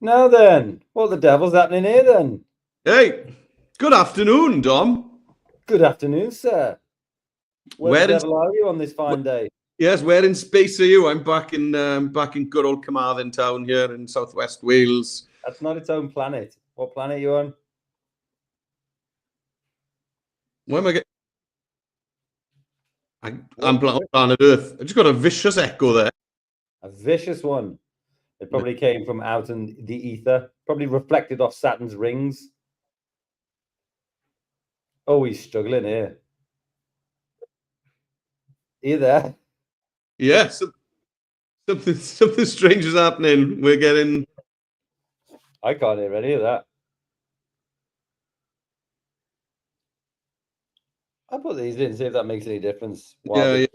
Now then, what the devil's happening here then? Hey, good afternoon, Dom. Good afternoon, sir. Where the Where in devil are you on this fine day? yes, where in space are you? I'm back in good old Carmarthen town here in southwest Wales. That's not its own planet. What planet are you on? Where am I? I'm What? on planet Earth. I just got a vicious echo there. A vicious one. It probably came from out in the ether. Probably reflected off Saturn's rings. Oh, he's struggling here. Are you there? Yes, something strange is happening. We're getting I can't hear any of that. I'll put these in, see if that makes any difference while yeah, the yeah,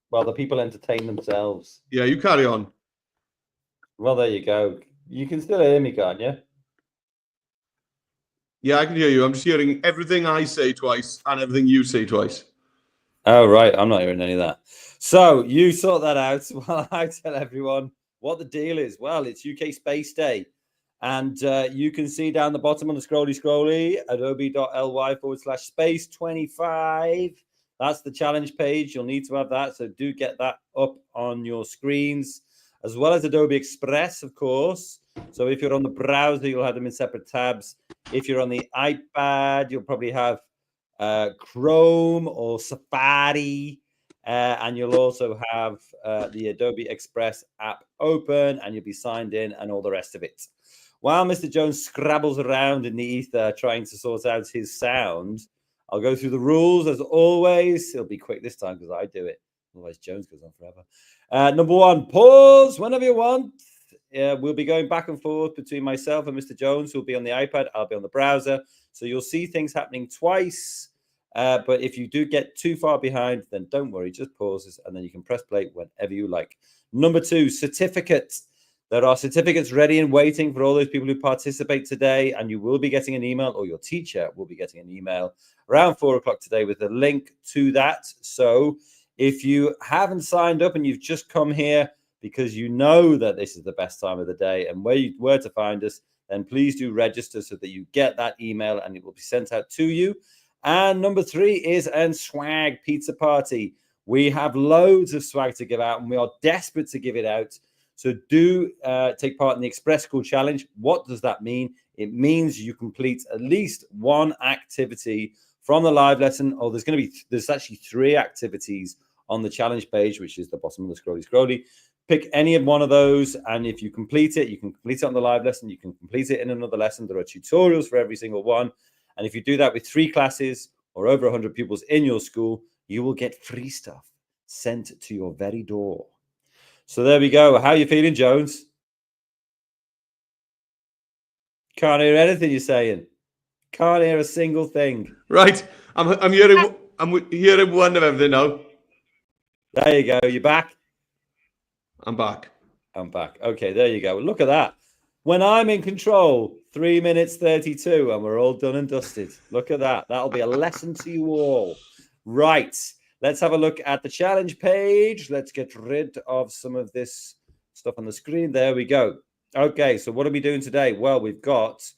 while the people entertain themselves. yeah. You carry on. Well, there you go. You can still hear me, can't you? Yeah, I can hear you. I'm just hearing everything I say twice and everything you say twice. Oh, right. I'm not hearing any of that. So you sort that out while I tell everyone what the deal is. Well, it's UK Space Day. And you can see down the bottom on the scrolly, adobe.ly/space25. That's the challenge page. You'll need to have that. So do get that up on your screens, as well as Adobe Express, of course. So if you're on the browser, you'll have them in separate tabs. If you're on the iPad, you'll probably have Chrome or Safari. And you'll also have the Adobe Express app open, and you'll be signed in and all the rest of it. While Mr. Jones scrabbles around in the ether trying to sort out his sound, I'll go through the rules as always. It'll be quick this time because I do it. Otherwise, Jones goes on forever. Number one, pause whenever you want. We'll be going back and forth between myself and Mr. Jones, who'll be on the iPad. I'll be on the browser. So you'll see things happening twice. But if you do get too far behind, then don't worry, just pause this and then you can press play whenever you like. Number two, certificates. There are certificates ready and waiting for all those people who participate today, and you will be getting an email, or your teacher will be getting an email around 4 o'clock today with a link to that. So if you haven't signed up and you've just come here because you know that this is the best time of the day and where you were to find us, then please do register so that you get that email and it will be sent out to you. And number three is a swag pizza party. We have loads of swag to give out, and we are desperate to give it out. So do take part in the Express School Challenge. What does that mean? It means you complete at least one activity from the live lesson. Oh, there's actually 3 activities on the challenge page, which is the bottom of the scrolly. Pick any of one of those, and if you complete it, you can complete it on the live lesson. You can complete it in another lesson. There are tutorials for every single one. And if you do that with 3 classes or over 100 pupils in your school, you will get free stuff sent to your very door. So there we go. How are you feeling, Jones? Can't hear anything you're saying. Can't hear a single thing. Right, I'm hearing one of everything now. There you go. You're back? I'm back. I'm back. Okay, there you go. Look at that. When I'm in control, 3 minutes 32, and we're all done and dusted. Look at that. That'll be a lesson to you all. Right. Let's have a look at the challenge page. Let's get rid of some of this stuff on the screen. There we go. Okay, so what are we doing today? Well, we've got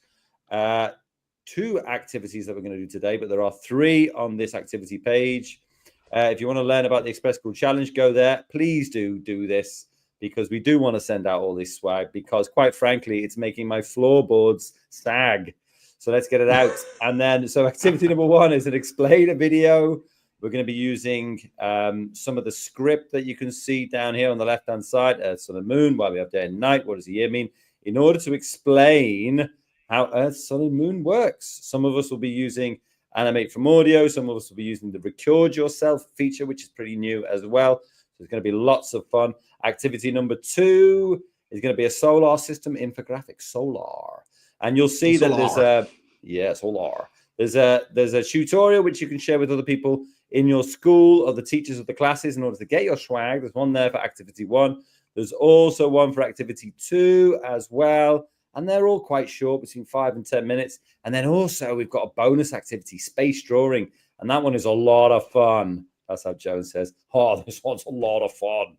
2 activities that we're going to do today, but there are 3 on this activity page. If you want to learn about the Express School Challenge, go there. Please do this, because we do want to send out all this swag, because quite frankly, it's making my floorboards sag. So let's get it out. And then, so activity number 1 is an explainer video. We're going to be using some of the script that you can see down here on the left-hand side, Earth, Sun, and Moon, while we have day and night. What does the year mean? In order to explain how Earth, Sun, and Moon works. Some of us will be using Animate from Audio. Some of us will be using the Record Yourself feature, which is pretty new as well. So there's going to be lots of fun. Activity number 2 is going to be a solar system infographic. Solar. And you'll see that there's a, solar. There's a tutorial which you can share with other people in your school or the teachers of the classes in order to get your swag. There's one there for activity 1. There's also one for activity 2 as well. And they're all quite short, between 5 and 10 minutes. And then also we've got a bonus activity, space drawing. And that one is a lot of fun. That's how Jones says, oh, this one's a lot of fun.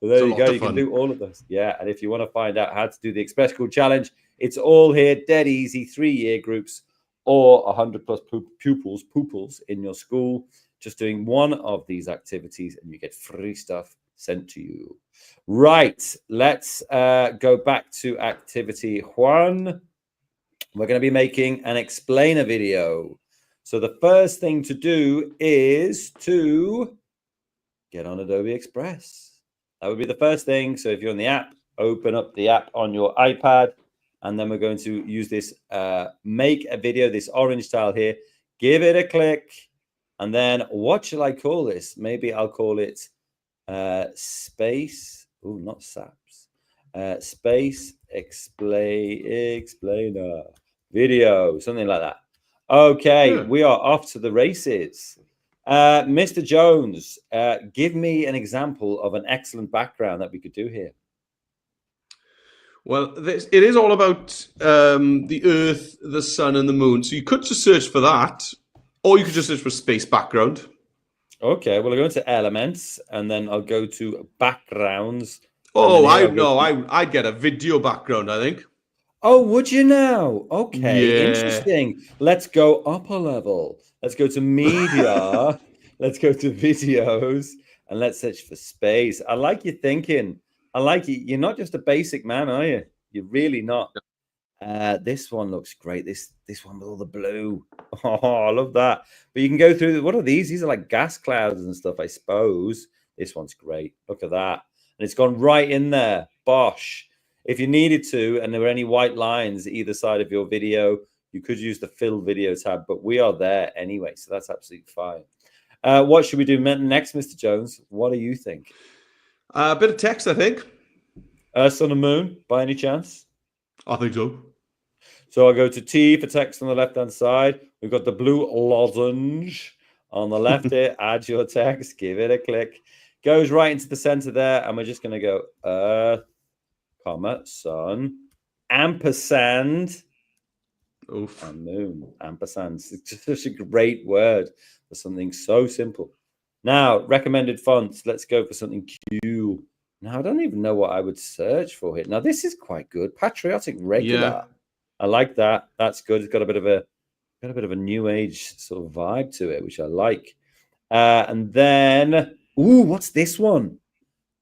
So there It's a you go. lot of You can fun. do all of those. Yeah. And if you want to find out how to do the Express School Challenge, it's all here, dead easy, 3-year groups or 100 plus pupils in your school. Just doing one of these activities and you get free stuff sent to you. Right. Let's go back to activity 1. We're going to be making an explainer video. So the first thing to do is to get on Adobe Express. That would be the first thing. So if you're on the app, open up the app on your iPad, and then we're going to use this make a video, this orange tile here. Give it a click, and then what shall I call this? Maybe I'll call it space. Oh, not SAPs. Space explainer video, something like that. Okay, we are off to the races. Mr. Jones, give me an example of an excellent background that we could do here. Well, it is all about the Earth, the Sun, and the Moon. So you could just search for that, or you could just search for space background. Okay, well, I'll go into elements, and then I'll go to backgrounds. Oh, I'd get a video background, I think. Oh, would you now? Okay, Yeah. interesting. Let's go up a level. Let's go to media. Let's go to videos, and let's search for space. I like your thinking. I like you. You're not just a basic man, are you? You're really not. This one looks great. This one with all the blue. Oh, I love that. But you can go through. What are these? These are like gas clouds and stuff, I suppose. This one's great. Look at that. And it's gone right in there. Bosh. If you needed to, and there were any white lines either side of your video, you could use the fill video tab, but we are there anyway, so that's absolutely fine. What should we do next, Mr. Jones? What do you think? A bit of text, I think. Sun and Moon, by any chance? I think so. So I'll go to T for text on the left-hand side. We've got the blue lozenge on the left here. Add your text. Give it a click. Goes right into the center there, and we're just going to go Earth, comma, Sun, ampersand, and Moon. Ampersand. It's just such a great word for something so simple. Now, recommended fonts. Let's go for something cute. Now, I don't even know what I would search for here. Now, this is quite good. Patriotic regular. Yeah. I like that. That's good. It's got a bit of a new age sort of vibe to it, which I like. And then, ooh, what's this one?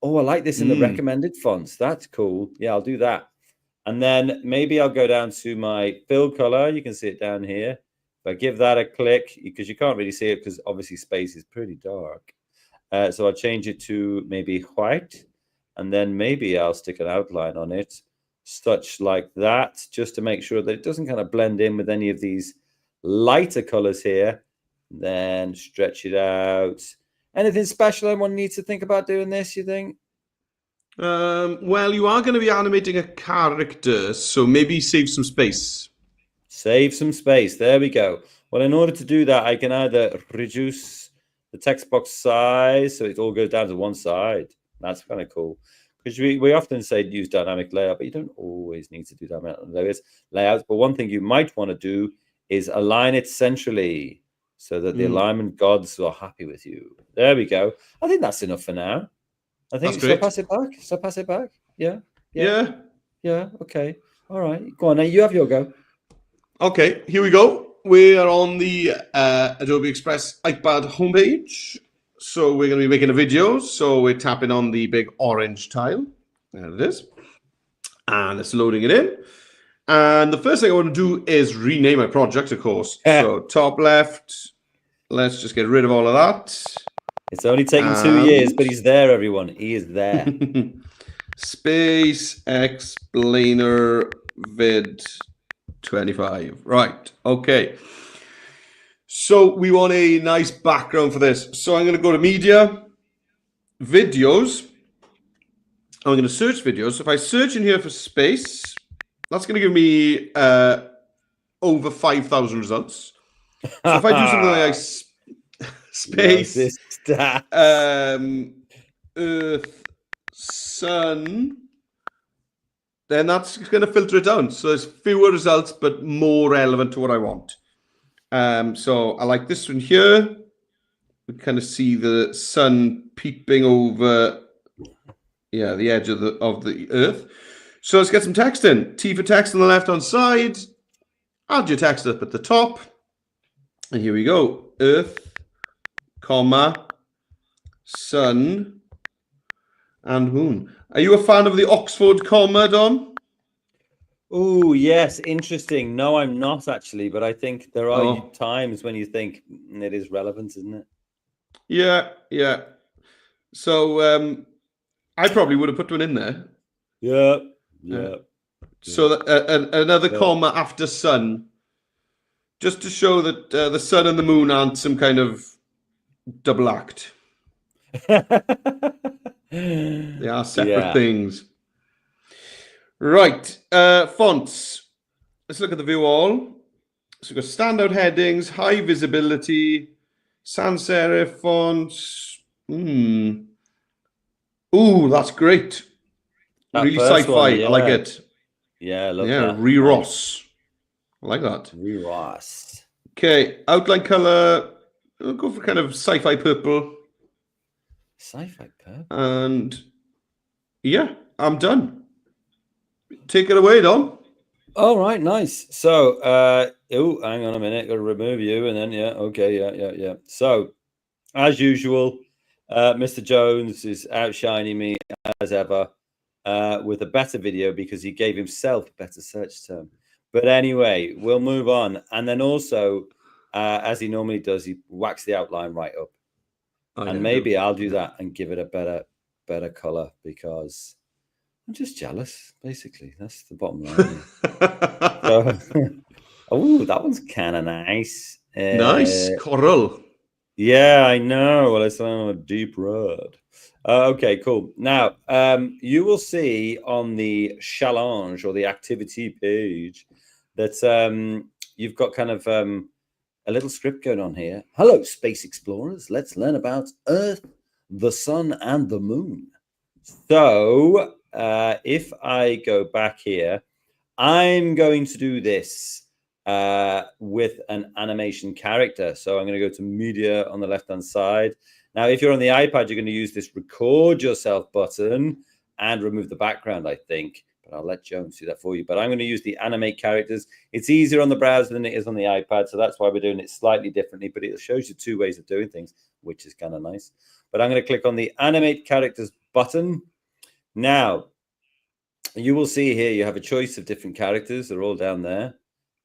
Oh, I like this in the recommended fonts. That's cool. Yeah, I'll do that. And then maybe I'll go down to my fill color. You can see it down here. If I give that a click, because you can't really see it because obviously space is pretty dark. So I'll change it to maybe white. And then maybe I'll stick an outline on it, such like that, just to make sure that it doesn't kind of blend in with any of these lighter colors here. Then stretch it out. Anything special anyone needs to think about doing this, you think? Well, you are going to be animating a character, so maybe save some space. Save some space. There we go. Well, in order to do that, I can either reduce the text box size so it all goes down to one side. That's kind of cool. Because we often say use dynamic layout, but you don't always need to do dynamic layouts. But one thing you might want to do is align it centrally so that the alignment gods are happy with you. There we go. I think that's enough for now. I think so. Pass it back. So pass it back. Yeah. Okay. All right. Go on. Now you have your go. Okay. Here we go. We are on the Adobe Express iPad homepage. So we're going to be making a video. So we're tapping on the big orange tile. There it is. And it's loading it in. And the first thing I want to do is rename my project, of course. So top left, let's just get rid of all of that. It's only taken 2 years, but he's there, everyone. He is there. Space Explainer Vid 25. Right. Okay. So we want a nice background for this. So I'm going to go to Media, Videos. I'm going to search videos. So if I search in here for space, that's going to give me over 5,000 results. So if I do something like space, Earth, Sun, then that's going to filter it down. So there's fewer results, but more relevant to what I want. So I like this one here. We kind of see the sun peeping over yeah, the edge of the Earth. So let's get some text in. T for text on the left-hand side. Add your text up at the top. And here we go. Earth, comma, sun, and moon. Are you a fan of the Oxford comma, Don? Oh, yes, interesting. No, I'm not actually, but I think there are Oh. times when you think it is relevant, isn't it? Yeah, yeah. So I probably would have put one in there. Yeah, yeah. So another comma after sun, just to show that the sun and the moon aren't some kind of double act. They are separate things. Right. Fonts. Let's look at the view all. So we've got standout headings, high visibility, sans serif fonts. Ooh, that's great. That Really first sci-fi. one, I like it. Yeah, I love that. Re-Ross. I like that. Re-Ross. Okay, outline color. I'll go for kind of sci-fi purple. Sci-fi purple. And yeah, I'm done. Take it away, Don. All right, nice. So, oh, hang on a minute. Got to remove you, and then okay, yeah. So, as usual, Mr. Jones is outshining me as ever with a better video because he gave himself a better search term. But anyway, we'll move on, and then also, as he normally does, he whacks the outline right up, and maybe I'll do that and give it a better color because I'm just jealous. Basically, that's the bottom line. So, oh, that one's kind of nice. Nice coral. Yeah, I know. Well, it's on a deep red. Okay, cool. Now, you will see on the challenge or the activity page that you've got kind of a little script going on here. Hello, space explorers. Let's learn about Earth, the sun, and the moon. So, if I go back here, I'm going to do this with an animation character. So I'm going to go to media on the left-hand side. Now, if you're on the iPad, you're going to use this record yourself button and remove the background, I think. But I'll let Jones do that for you. But I'm going to use the animate characters. It's easier on the browser than it is on the iPad. So that's why we're doing it slightly differently. But it shows you two ways of doing things, which is kind of nice. But I'm going to click on the animate characters button. Now, you will see here you have a choice of different characters. They're all down there.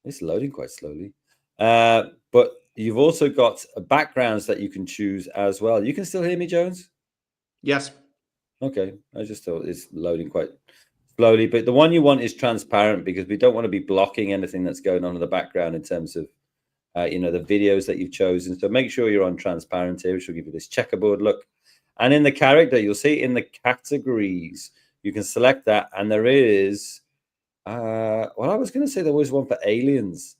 It's loading quite slowly. But you've also got backgrounds that you can choose as well. You can still hear me, Jones? Yes. Okay. I just thought it's loading quite slowly. But the one you want is transparent because we don't want to be blocking anything that's going on in the background in terms of, the videos that you've chosen. So make sure you're on transparent here, which will give you this checkerboard look. And in the character, you'll see in the categories, you can select that. And there is, well, I was going to say there was one for aliens,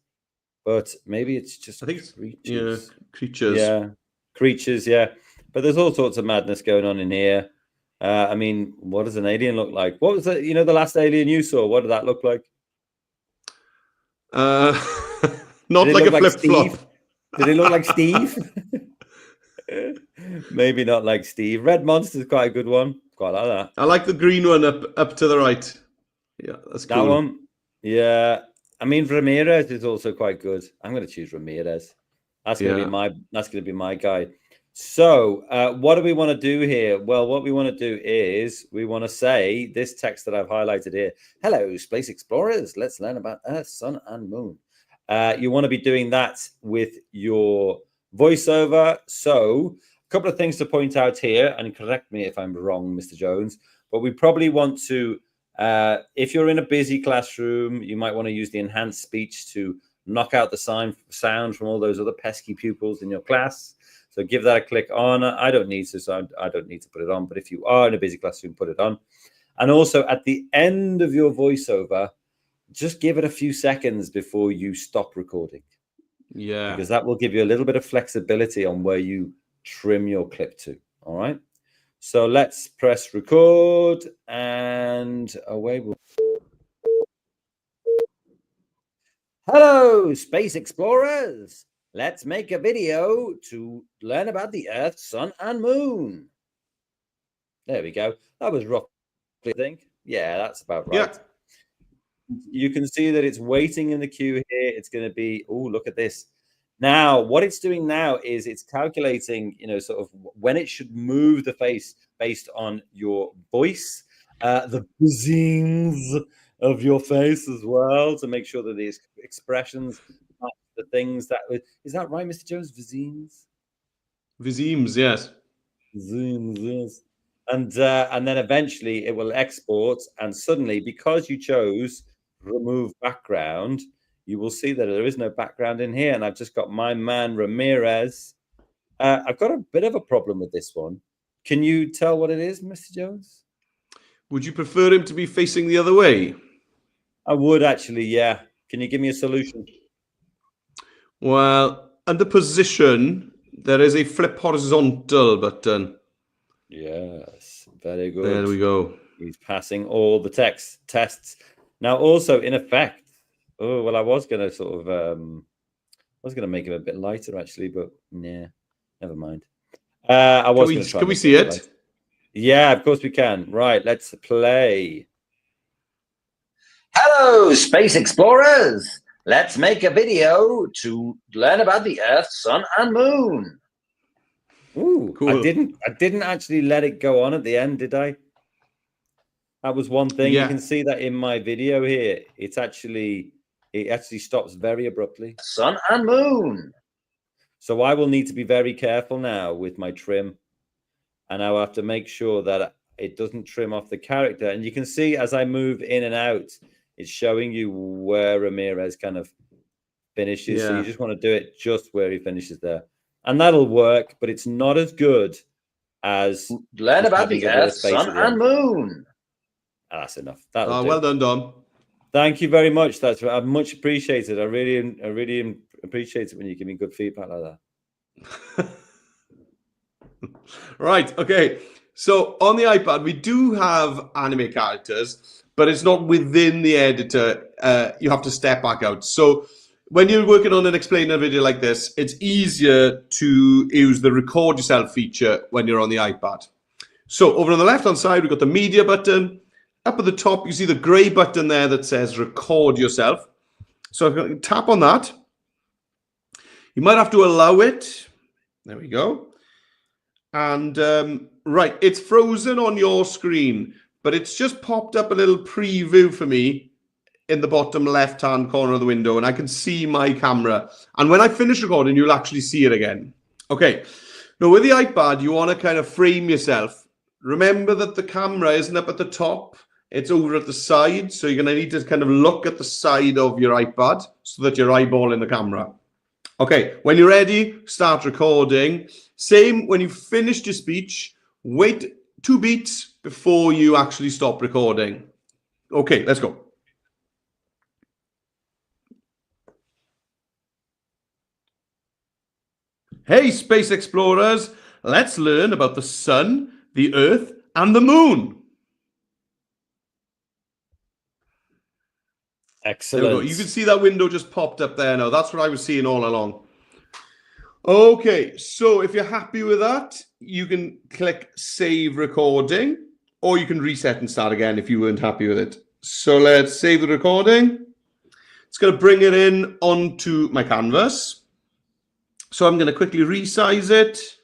but maybe it's just creatures. Creatures. Yeah, creatures, yeah. But there's all sorts of madness going on in here. I mean, what does an alien look like? What was the last alien you saw? What did that look like? Not like a flip-flop. Did it look like Steve? Maybe not like Steve. Red Monster's quite a good one. Quite like that. I like the green one up to the right. Yeah, that's cool. That one. Yeah. I mean, Ramirez is also quite good. I'm going to choose Ramirez. That's going to be my guy. So, what do we want to do here? Well, what we want to do is we want to say this text that I've highlighted here. Hello, space explorers. Let's learn about Earth, sun, and moon. You want to be doing that with your voiceover. So, a couple of things to point out here, and correct me if I'm wrong, Mr. Jones, but we probably want to, if you're in a busy classroom, you might want to use the enhanced speech to knock out the sound from all those other pesky pupils in your class. So give that a click on. I don't need to, so I don't need to put it on. But if you are in a busy classroom, put it on. And also at the end of your voiceover, just give it a few seconds before you stop recording. Yeah. Because that will give you a little bit of flexibility on where you trim your clip to. All right. So let's press record and away we'll. Hello, space explorers. Let's make a video to learn about the Earth, sun, and moon. There we go. That was rough I think. Yeah, that's about Yeah. right. You can see that it's waiting in the queue here. It's going to be, oh, look at this. Now, what it's doing now is it's calculating, sort of when it should move the face based on your voice, the buzzings of your face as well, to make sure that these expressions match the things that is that right, Mr. Jones? Vizines? Vizims, yes. Zooms, yes. And then eventually it will export, and suddenly, because you chose remove background, you will see that there is no background in here. And I've just got my man Ramirez. I've got a bit of a problem with this one. Can you tell what it is, Mr. Jones? Would you prefer him to be facing the other way? I would actually, yeah. Can you give me a solution? Well, under position, there is a flip horizontal button. Yes, very good. There we go. He's passing all the tests. Now, also in effect, oh well, I was going to sort of, I was going to make him a bit lighter actually, but yeah, never mind. I was going to try. Can we see it? Lighter. Yeah, of course we can. Right, let's play. Hello, space explorers! Let's make a video to learn about the Earth, Sun, and Moon. Ooh, cool. I didn't actually let it go on at the end, did I? That was one thing. Yeah. You can see that in my video here. It actually stops very abruptly. Sun and Moon. So I will need to be very careful now with my trim, and I'll have to make sure that it doesn't trim off the character. And you can see as I move in and out, it's showing you where Ramirez kind of finishes. Yeah. So you just want to do it just where he finishes there. And that'll work, but it's not as good as learn about the Earth, Sun, and Moon. That's enough. Well done, Dom. Thank you very much. That's much appreciated. I really appreciate it when you give me good feedback like that. Right. Okay. So on the iPad, we do have anime characters, but it's not within the editor. You have to step back out. So when you're working on an explainer video like this, it's easier to use the record yourself feature when you're on the iPad. So over on the left-hand side, we've got the media button. Up at the top, you see the gray button there that says record yourself. So if you tap on that, you might have to allow it. There we go. And right, it's frozen on your screen, but it's just popped up a little preview for me in the bottom left-hand corner of the window, and I can see my camera. And when I finish recording, you'll actually see it again. Okay. Now, with the iPad, you want to kind of frame yourself. Remember that the camera isn't up at the top. It's over at the side, so you're going to need to kind of look at the side of your iPad so that you're eyeballing the camera. Okay, when you're ready, start recording. Same, when you've finished your speech, wait 2 beats before you actually stop recording. Okay, let's go. Hey, space explorers, let's learn about the sun, the earth, and the moon. Excellent. There we go. You can see that window just popped up there now. That's what I was seeing all along. Okay, so if you're happy with that, you can click Save Recording, or you can reset and start again if you weren't happy with it. So let's save the recording. It's going to bring it in onto my canvas. So I'm going to quickly resize it.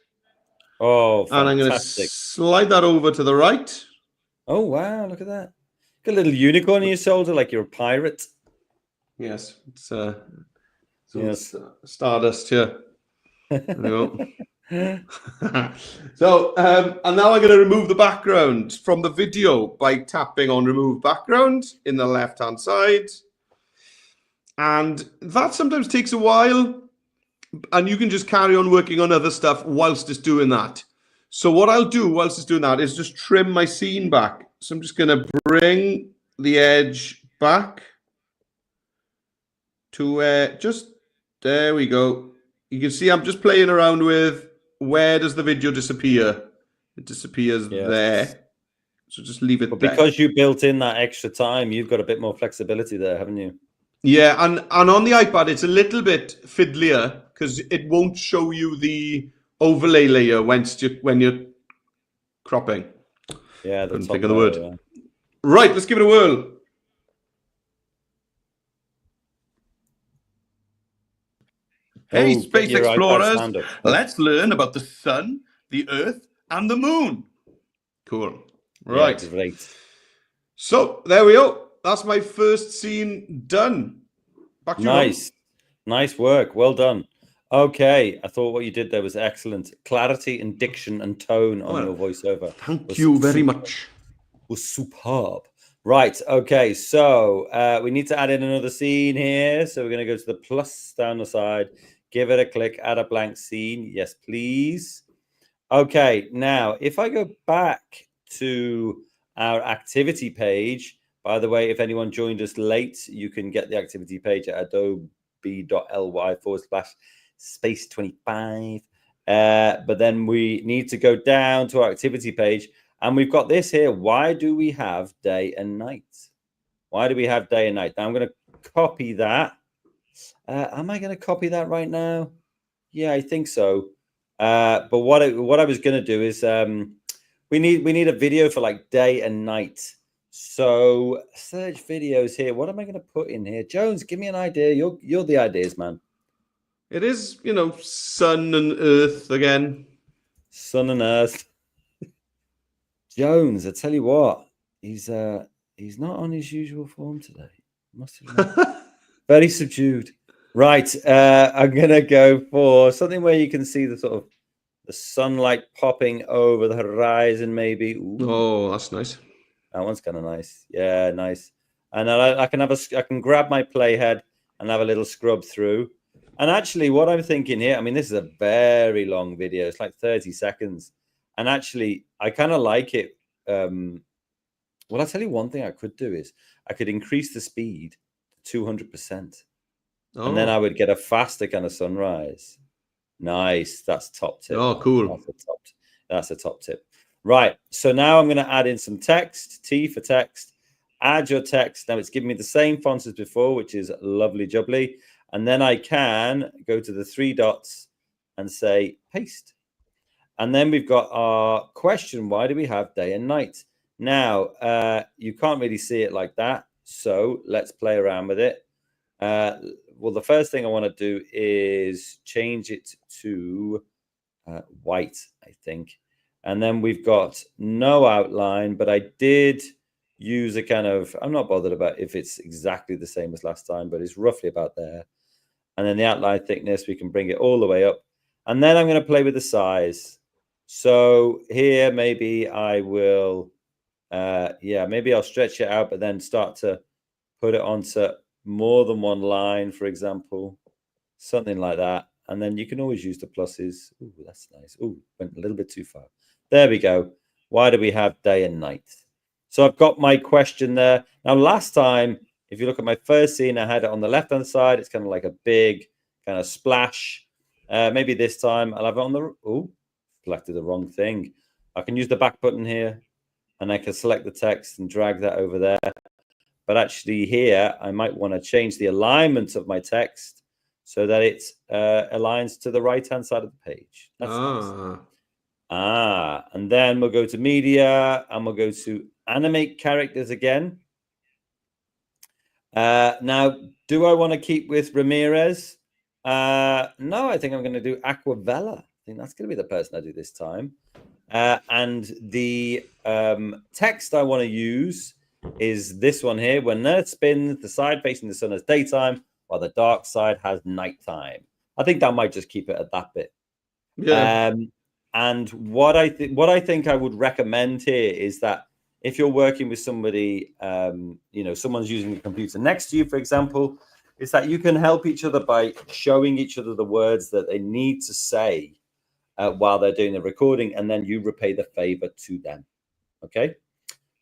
Oh, fantastic. And I'm going to slide that over to the right. Oh, wow, look at that. Got a little unicorn on your shoulder like you're a pirate. Yes, it's Stardust here. There we go. So, and now I'm going to remove the background from the video by tapping on Remove Background in the left-hand side. And that sometimes takes a while, and you can just carry on working on other stuff whilst it's doing that. So what I'll do whilst it's doing that is just trim my scene back. So I'm just going to bring the edge back to where, just there we go. You can see I'm just playing around with where does the video disappear. It disappears there. So just leave it there. Because you built in that extra time, you've got a bit more flexibility there, haven't you? Yeah, and on the iPad, it's a little bit fiddlier because it won't show you the overlay layer when you're cropping. Yeah, couldn't think of the word. Right, let's give it a whirl. Hey, Oh, get space your iPad explorers, sound up. let's learn about the sun, the earth, and the moon. Cool. Yeah, Right. great. So, there we go. That's my first scene done. Back to you, Ron. Nice. Nice work. Well done. Okay. I thought what you did there was excellent. Clarity and diction and tone on Well, your voiceover. Thank you very much. Was superb. Right. Okay. So we need to add in another scene here. So we're going to go to the plus down the side, give it a click, add a blank scene. Yes, please. Okay. Now, if I go back to our activity page, by the way, if anyone joined us late, you can get the activity page at adobe.ly/space25. But then we need to go down to our activity page. And we've got this here. Why do we have day and night? Why do we have day and night? Now I'm going to copy that. Am I going to copy that right now? Yeah, I think so. But what I was going to do is we need a video for like day and night. So search videos here. What am I going to put in here? Jones, give me an idea. You're the ideas man. It is, sun and earth again. Sun and earth. Jones, I tell you what, he's not on his usual form today. Must admit. Very subdued. Right. I'm gonna go for something where you can see the sort of the sunlight popping over the horizon, maybe. Ooh, Oh, that's nice. that one's kind of nice. Yeah, nice. And I can grab my playhead and have a little scrub through. And actually, what I'm thinking here, I mean, this is a very long video. It's like 30 seconds. And actually, I kind of like it. Well, I'll tell you one thing I could do is I could increase the speed to 200%. And then I would get a faster kind of sunrise. Nice. That's top tip. Oh, cool. That's a top tip. Right. So now I'm going to add in some text. T for text. Add your text. Now it's giving me the same font as before, which is lovely jubbly. And then I can go to the 3 dots and say paste. And then we've got our question. Why do we have day and night? Now, you can't really see it like that. So let's play around with it. Well, the first thing I want to do is change it to white, I think. And then we've got no outline, but I did use a kind of, I'm not bothered about if it's exactly the same as last time, but it's roughly about there. And then the outline thickness, we can bring it all the way up. And then I'm going to play with the size. So here, maybe I will, maybe I'll stretch it out, but then start to put it onto more than one line, for example, something like that. And then you can always use the pluses. Ooh, that's nice. Ooh, went a little bit too far. There we go. Why do we have day and night? So I've got my question there. Now, last time, if you look at my first scene, I had it on the left-hand side. It's kind of like a big kind of splash. Maybe this time I'll have it on the... Oh, selected the wrong thing. I can use the back button here, and I can select the text and drag that over there. But actually here, I might want to change the alignment of my text so that it aligns to the right-hand side of the page. That's nice. And then we'll go to media, and we'll go to animate characters again. Now, do I want to keep with Ramirez? No, I think I'm going to do Aquavella. I think that's going to be the person I do this time. And the text I want to use is this one here. When Earth spins, the side facing the sun has daytime, while the dark side has nighttime. I think that might just keep it at that bit. Yeah. And what I think I would recommend here is that if you're working with somebody, someone's using a computer next to you, for example, is that you can help each other by showing each other the words that they need to say while they're doing the recording, and then you repay the favor to them. Okay.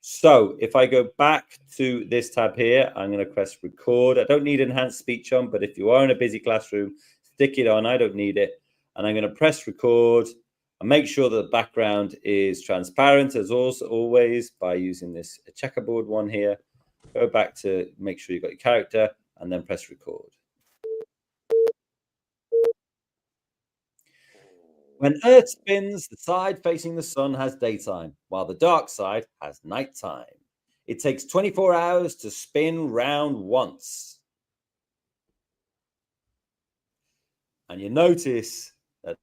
So if I go back to this tab here, I'm going to press record. I don't need enhanced speech on, but if you are in a busy classroom, stick it on. I don't need it. And I'm going to press record and make sure that the background is transparent as always by using this checkerboard one here. Go back to make sure you've got your character and then press record. When Earth spins, the side facing the sun has daytime, while the dark side has nighttime. It takes 24 hours to spin round once. And you notice that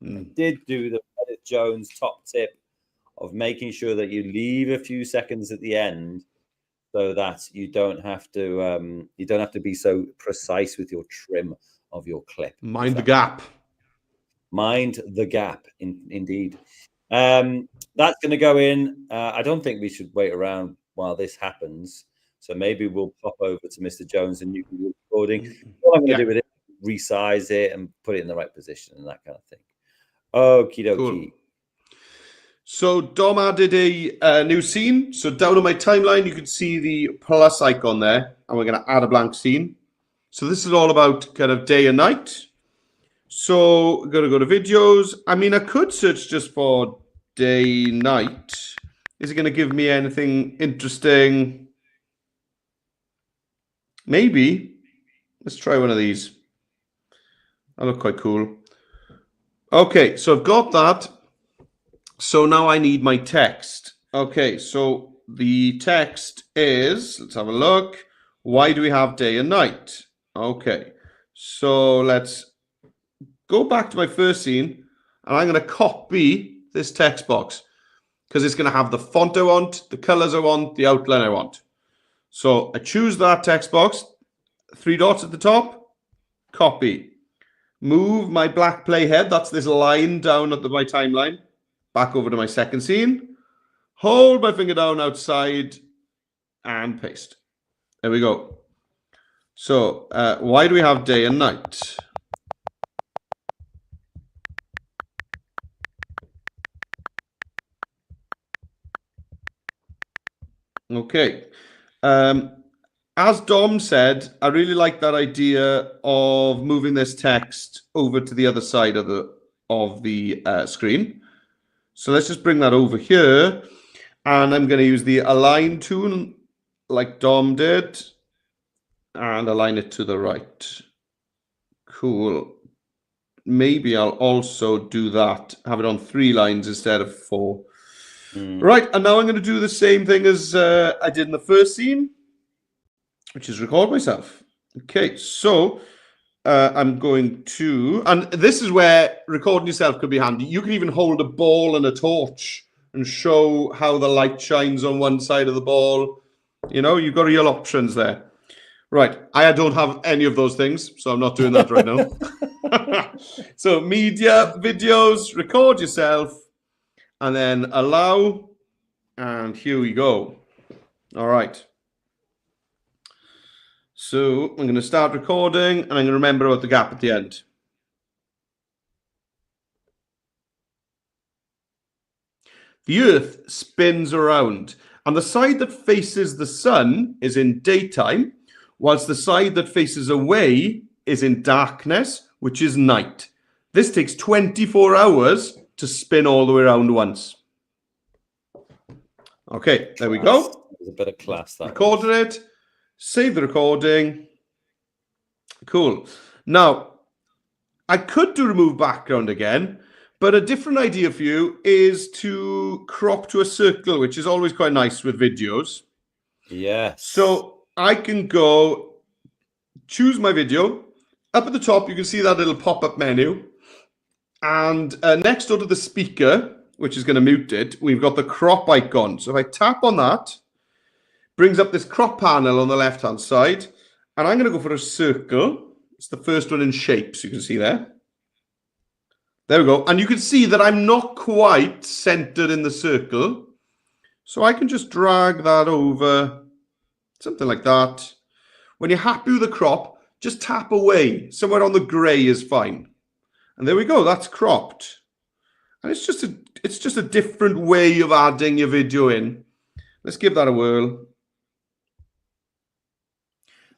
I did do the Reddit Jones top tip of making sure that you leave a few seconds at the end, so that you don't have to be so precise with your trim of your clip. Mind the gap. Mind the gap, indeed. That's going to go in. I don't think we should wait around while this happens. So maybe we'll pop over to Mr. Jones and you can do recording. What I'm going to do with it, resize it and put it in the right position and that kind of thing. Okie dokie. Cool. So Dom added a new scene. So down on my timeline, you can see the plus icon there, and we're going to add a blank scene. So this is all about kind of day and night. So we're going to go to videos. I mean, I could search just for day, night. Is it going to give me anything interesting? Maybe. Let's try one of these. That look quite cool. Okay, so I've got that. So now I need my text. Okay, so the text is, let's have a look. Why do we have day and night? Okay, so let's go back to my first scene, and I'm going to copy this text box because it's going to have the font I want, the colors I want, the outline I want. So I choose that text box, 3 dots at the top, copy. Move my black playhead, that's this line down at my timeline, back over to my second scene. Hold my finger down outside and paste. There we go. So why do we have day and night? Okay. As Dom said, I really like that idea of moving this text over to the other side of the screen. So let's just bring that over here, and I'm going to use the align tool like Dom did and align it to the right. Cool. Maybe I'll also do that, have it on 3 lines instead of 4. Right, and now I'm going to do the same thing as I did in the first scene, which is record myself. Okay, so I'm going to, and this is where recording yourself could be handy. You can even hold a ball and a torch and show how the light shines on one side of the ball. You know, you've got real options there. Right, I don't have any of those things, so I'm not doing that right now. So media, videos, record yourself, and then allow, and here we go. All right. So I'm going to start recording, and I'm going to remember about the gap at the end. The Earth spins around, and the side that faces the sun is in daytime, whilst the side that faces away is in darkness, which is night. This takes 24 hours to spin all the way around once. Okay, there we go. There's a bit of class that. Recorded it. Save the recording. Cool. Now, I could do remove background again, but a different idea for you is to crop to a circle, which is always quite nice with videos. Yes. So I can go choose my video. Up at the top, you can see that little pop-up menu. And next door to the speaker, which is going to mute it, we've got the crop icon. So if I tap on that, brings up this crop panel on the left-hand side. And I'm going to go for a circle. It's the first one in shapes, you can see there. There we go. And you can see that I'm not quite centered in the circle. So I can just drag that over, something like that. When you're happy with the crop, just tap away. Somewhere on the gray is fine. And there we go. That's cropped. And it's just a different way of adding your video in. Let's give that a whirl.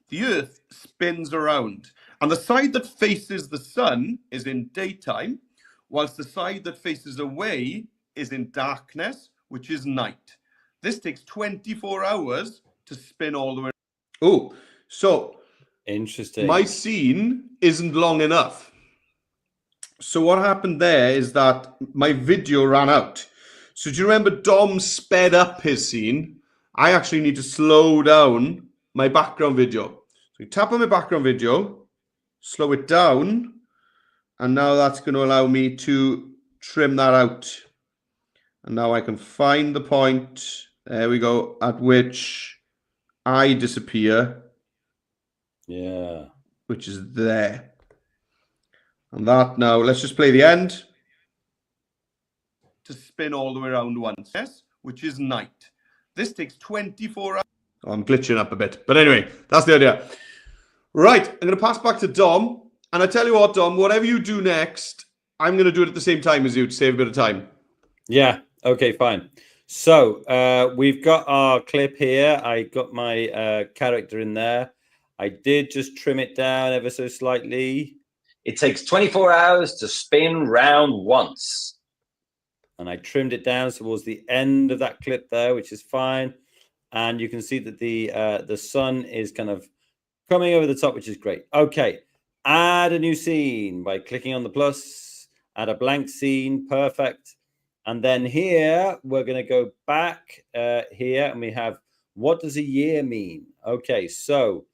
The Earth spins around, and the side that faces the sun is in daytime, whilst the side that faces away is in darkness, which is night. This takes 24 hours to spin all the way. Oh, so interesting. My scene isn't long enough. So what happened there is that my video ran out. So do you remember Dom sped up his scene I actually need to slow down my background video. So you tap on my background video, slow it down, and now that's going to allow me to trim that out. And now I can find the point, there we go, at which I disappear. Yeah. Which is there. And that now, let's just play the end. To spin all the way around once, yes, which is night. This takes 24 hours. Oh, I'm glitching up a bit. But anyway, that's the idea. Right, I'm going to pass back to Dom. And I tell you what, Dom, whatever you do next, I'm going to do it at the same time as you to save a bit of time. Yeah. Okay, fine. So we've got our clip here. I got my character in there. I did just trim it down ever so slightly. It takes 24 hours to spin round once. And I trimmed it down towards the end of that clip there, which is fine. And you can see that the sun is kind of coming over the top, which is great. Okay, add a new scene by clicking on the plus, add a blank scene, perfect. And then here, we're going to go back here, and we have, what does a year mean? Okay, so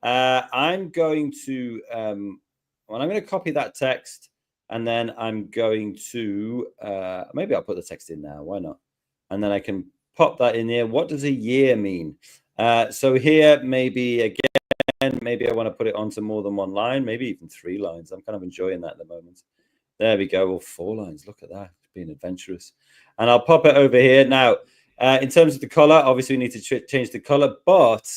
I'm going to, I'm going to copy that text, and then I'm going to, maybe I'll put the text in now, why not? And then I can pop that in here. What does a year mean? So here, maybe again, maybe I want to put it onto more than one line, maybe even 3 lines. I'm kind of enjoying that at the moment. There we go. Well, 4 lines. Look at that. Being adventurous. And I'll pop it over here. Now, in terms of the color, obviously we need to change the color, but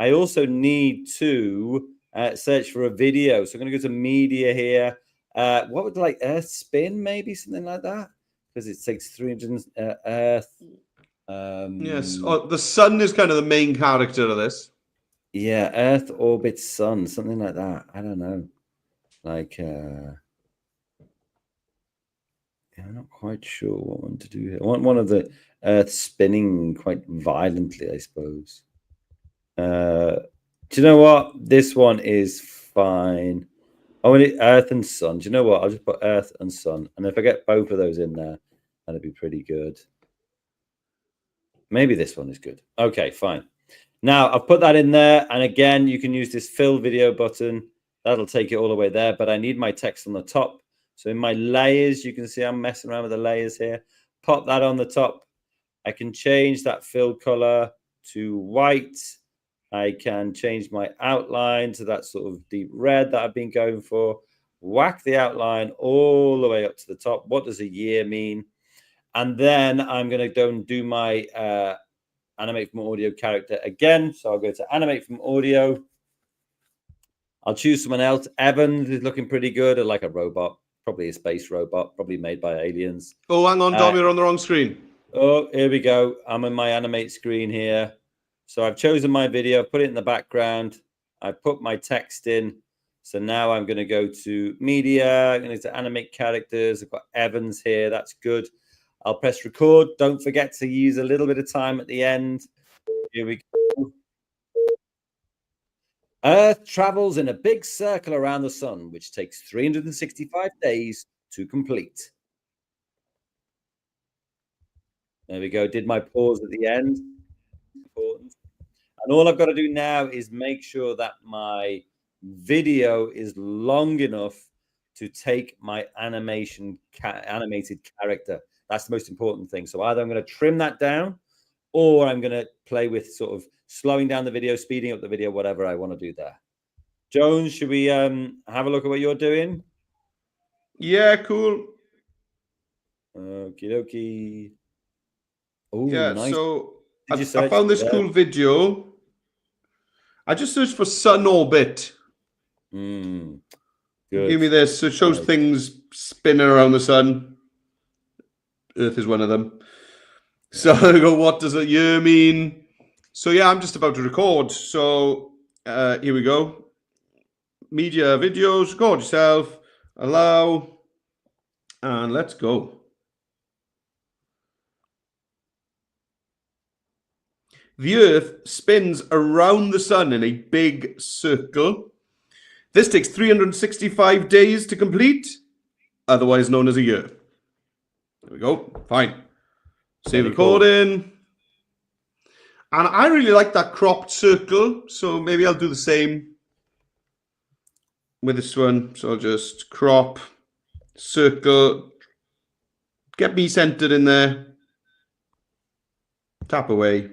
I also need to search for a video. So I'm going to go to media here. What would like Earth spin? Maybe something like that, because it takes 300 Earth. Yes. Oh, the sun is kind of the main character of this. Yeah, Earth orbits sun, something like that. I don't know. Like, I'm not quite sure what I want to do here. I want one of the Earth spinning quite violently, I suppose. Do you know what? This one is fine. I want it Earth and Sun. Do you know what? I'll just put Earth and Sun. And if I get both of those in there, that'd be pretty good. Maybe this one is good. Okay, fine. Now, I've put that in there. And again, you can use this fill video button. That'll take it all the way there. But I need my text on the top. So in my layers, you can see I'm messing around with the layers here. Pop that on the top. I can change that fill color to white. I can change my outline to that sort of deep red that I've been going for. Whack the outline all the way up to the top. What does a year mean? And then I'm going to go and do my animate from audio character again. So I'll go to animate from audio. I'll choose someone else. Evans is looking pretty good, like a robot. Probably a space robot, probably made by aliens. Oh, hang on, Dom, you're on the wrong screen. Oh, here we go. I'm in my animate screen here. So I've chosen my video, put it in the background. I put my text in. So now I'm going to go to media. I'm going to animate characters. I've got Evans here. That's good. I'll press record. Don't forget to use a little bit of time at the end. Here we go. Earth travels in a big circle around the sun, which takes 365 days to complete. There we go. Did my pause at the end. Important. And all I've got to do now is make sure that my video is long enough to take my animated character. That's the most important thing. So either I'm going to trim that down, or I'm going to play with sort of slowing down the video, speeding up the video, whatever I want to do there. Jones, should we have a look at what you're doing? Yeah, cool. Okie dokie. Oh, yeah, nice. So I I found this cool video. I just searched for sun orbit. Good. Give me this. So it shows things spinning around the sun. Earth is one of them. So I go, what does a year mean? So yeah, I'm just about to record. So here we go. Media, videos, record yourself, allow, and let's go. The Earth spins around the sun in a big circle. This takes 365 days to complete, otherwise known as a year. There we go. Fine. Save recording. And I really like that cropped circle, so maybe I'll do the same with this one. So I'll just crop, circle, get me centered in there, tap away.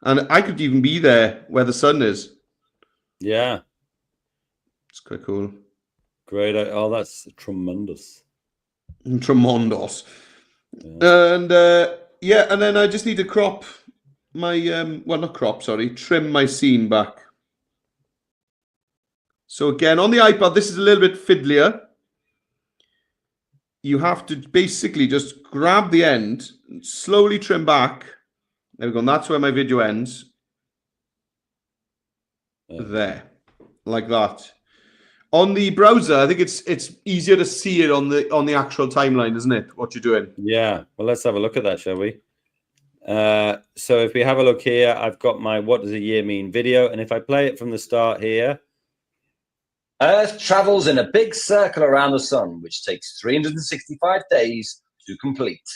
And I could even be there where the sun is. Yeah. It's quite cool. Great. Oh, that's tremendous. Tremondos. Yeah. And yeah, and then I just need to crop my, well, not crop, sorry, trim my scene back. So again, on the iPad, this is a little bit fiddlier. You have to basically just grab the end, slowly trim back. There we go, and that's where my video ends. There, like that. On the browser, I think it's easier to see it on the actual timeline, isn't it? What you're doing. Yeah. Well, let's have a look at that, shall we? So if we have a look here, I've got my "What Does a Year Mean" video, and if I play it from the start here, Earth travels in a big circle around the sun, which takes 365 days to complete.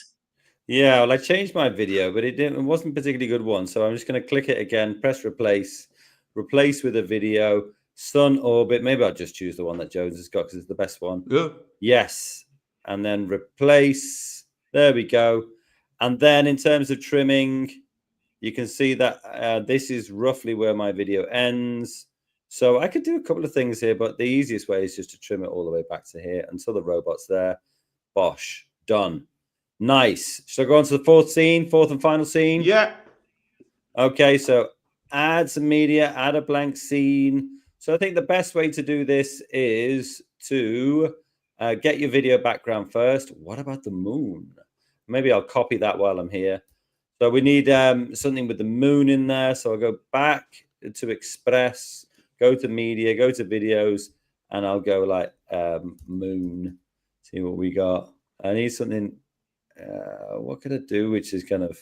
yeah, well, I changed my video, but it wasn't a particularly good one. So I'm just going to click it again, press replace with a video, sun orbit. Maybe I'll just choose the one that Jones has got because it's the best one. Yeah. Yes, and then replace. There we go. And then in terms of trimming, you can see that this is roughly where my video ends. So I could do a couple of things here, but the easiest way is just to trim it all the way back to here until the robot's there. Bosh, done. Nice. Should I go on to the fourth and final scene? Yeah. Okay, so add some media, add a blank scene. So I think the best way to do this is to get your video background first. What about the moon? Maybe I'll copy that while I'm here. So we need something with the moon in there. So I'll go back to Express, go to media, go to videos, and I'll go like moon. See what we got. I need something. What could I do? Which is kind of,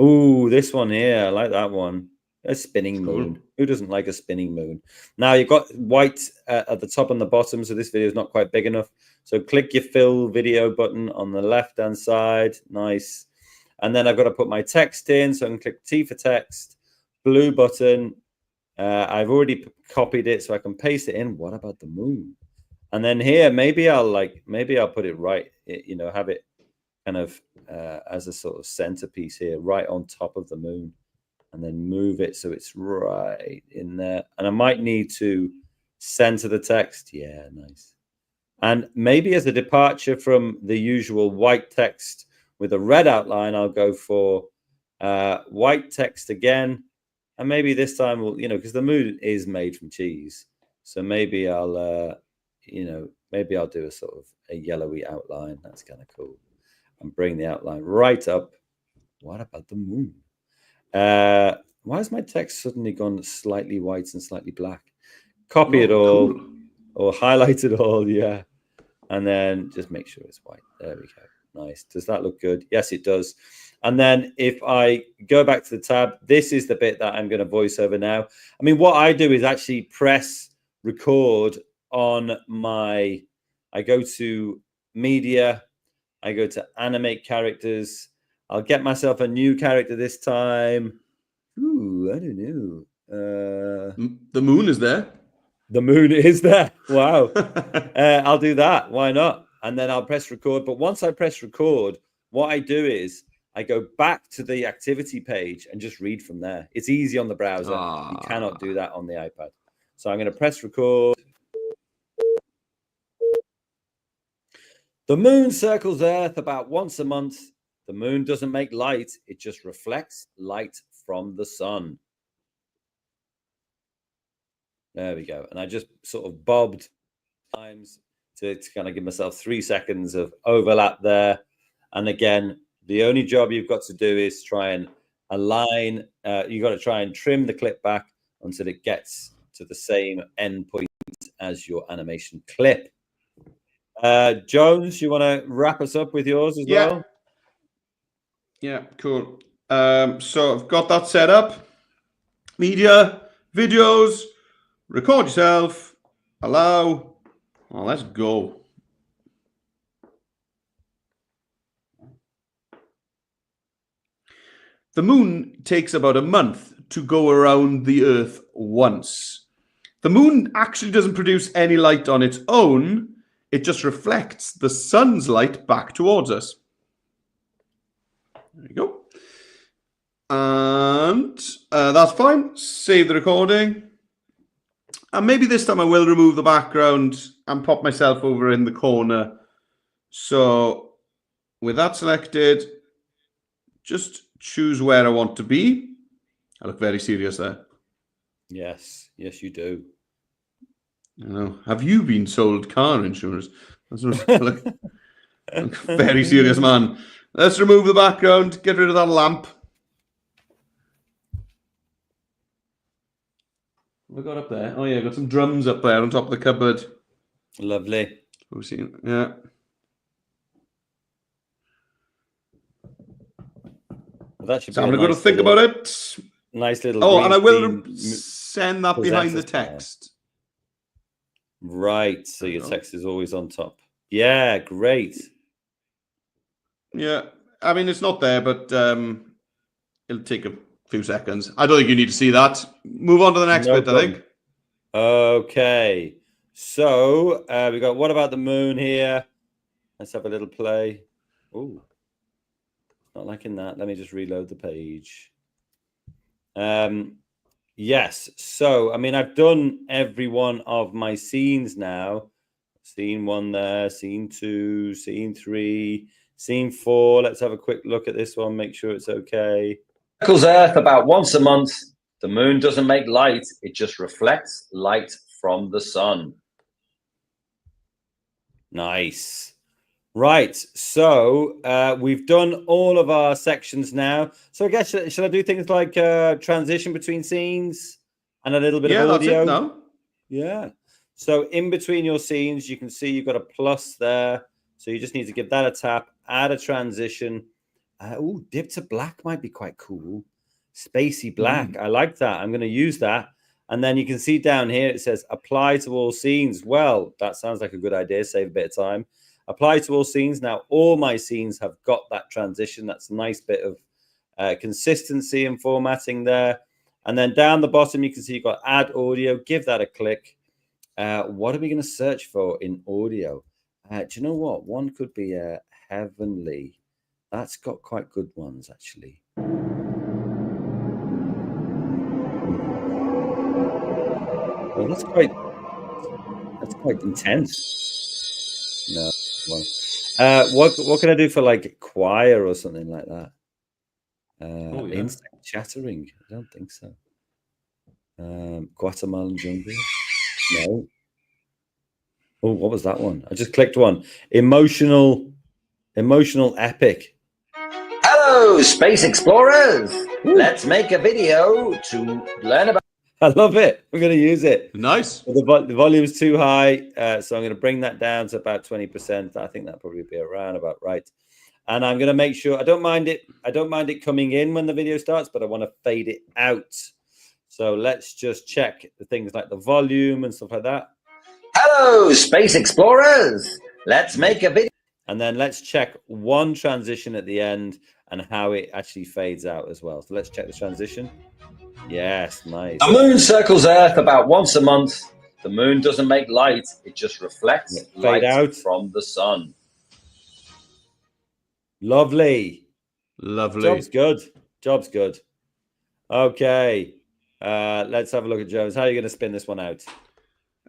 oh, this one here. I like that one. A spinning moon. Cool. Who doesn't like a spinning moon? Now you've got white at the top and the bottom, so this video is not quite big enough. So click your fill video button on the left-hand side. Nice. And then I've got to put my text in. So I can click T for text, blue button. I've already copied it, so I can paste it in. What about the moon? And then here, maybe I'll put it right, you know, have it kind of as a sort of centerpiece here, right on top of the moon, and then move it so it's right in there. And I might need to center the text. Yeah, nice. And maybe as a departure from the usual white text with a red outline, I'll go for white text again. And maybe this time we'll, you know, because the moon is made from cheese. So maybe I'll, you know, maybe I'll do a sort of a yellowy outline. That's kind of cool. And bring the outline right up. What about the moon? Why has my text suddenly gone slightly white and slightly black? Copy it all, cool. Or highlight it all, yeah. And then just make sure it's white. There we go. Nice. Does that look good? Yes, it does. And then if I go back to the tab, this is the bit that I'm going to voice over now. I mean, what I do is actually press record on my, I go to media, I go to animate characters. I'll get myself a new character this time. Ooh, I don't know. The moon is there. The moon is there. Wow. I'll do that. Why not? And then I'll press record. But once I press record, what I do is I go back to the activity page and just read from there. It's easy on the browser. You cannot do that on the iPad. So I'm going to press record. The moon circles Earth about once a month. The moon doesn't make light. It just reflects light from the sun. There we go. And I just sort of bobbed times to kind of give myself 3 seconds of overlap there. And again, the only job you've got to do is try and align. You've got to try and trim the clip back until it gets to the same endpoint as your animation clip. Jones, you want to wrap us up with yours as well? Yeah, cool. So I've got that set up. Media, videos, record yourself, allow. Oh, let's go. the moon takes about a month to go around the Earth once. The moon actually doesn't produce any light on its own. It just reflects the sun's light back towards us. There you go. And that's fine. Save the recording. And maybe this time I will remove the background and pop myself over in the corner. So with that selected, just choose where I want to be. I look very serious there. Yes, yes, you do. I know. Have you been sold car insurance? That's what I look. Very serious man. Let's remove the background. Get rid of that lamp. What have I got up there? Oh yeah, got some drums up there on top of the cupboard. Lovely. We've seen, yeah. Well, that should So be I'm a going to nice think little, about it. nice little. Oh, and I will green send that behind the presenter text. Right, so your know. text is always on top. Yeah, great. Yeah, I mean, it's not there, but it'll take a few seconds. I don't think you need to see that. Move on to the next No bit, I think. Okay, so we got what about the moon here? Let's have a little play. Oh, not liking that. Let me just reload the page. Yes, so I mean, I've done every one of my scenes now. Scene 1 there, scene 2, scene 3, scene 4. Let's have a quick look at this one, make sure it's okay. Circles Earth about once a month. The moon doesn't make light, it just reflects light from the sun. Nice. Right, so we've done all of our sections now. So I guess, should I do things like transition between scenes and a little bit of audio? That's it now. Yeah. So in between your scenes, you can see you've got a plus there. So you just need to give that a tap, add a transition. Oh, dip to black might be quite cool. Spacey black. I like that. I'm going to use that. And then you can see down here, it says apply to all scenes. Well, that sounds like a good idea. Save a bit of time. Apply to all scenes. Now, all my scenes have got that transition. That's a nice bit of consistency and formatting there. And then down the bottom, you can see you've got add audio. Give that a click. What are we going to search for in audio? Do you know what? One could be Heavenly. That's got quite good ones, actually. Well, that's quite intense. No. What can I do for like choir or something like that? Insect chattering. I don't think so. Guatemalan jungle. No. Oh, what was that one? I just clicked one. Emotional epic. Hello, space explorers. Ooh. Let's make a video to learn about. I love it. I'm going to use it. Nice. The volume's too high, so I'm going to bring that down to about 20%. I think that probably be around about right. And I'm going to make sure I don't mind it coming in when the video starts, but I want to fade it out. So let's just check the things like the volume and stuff like that. Hello, space explorers. Let's make a video. And then let's check one transition at the end and how it actually fades out as well. So let's check the transition. Yes, nice. The moon circles Earth about once a month. The moon doesn't make light. It just reflects light out from the sun. Lovely. Lovely. Job's good. Okay. Let's have a look at Jones. How are you going to spin this one out?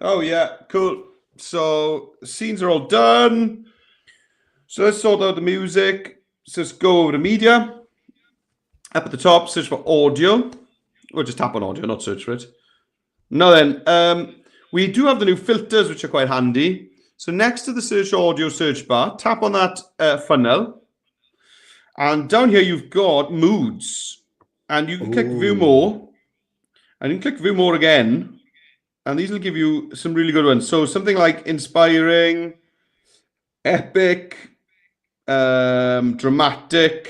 Oh, yeah. Cool. So scenes are all done. So let's sort out the music. So let's go over to media. Up at the top, search for audio. Or just tap on audio, not search for it. Now then, we do have the new filters, which are quite handy. So next to the search audio search bar, tap on that funnel. And down here, you've got moods. And you can click view more. And you can click view more again. And these will give you some really good ones. So something like inspiring, epic, dramatic.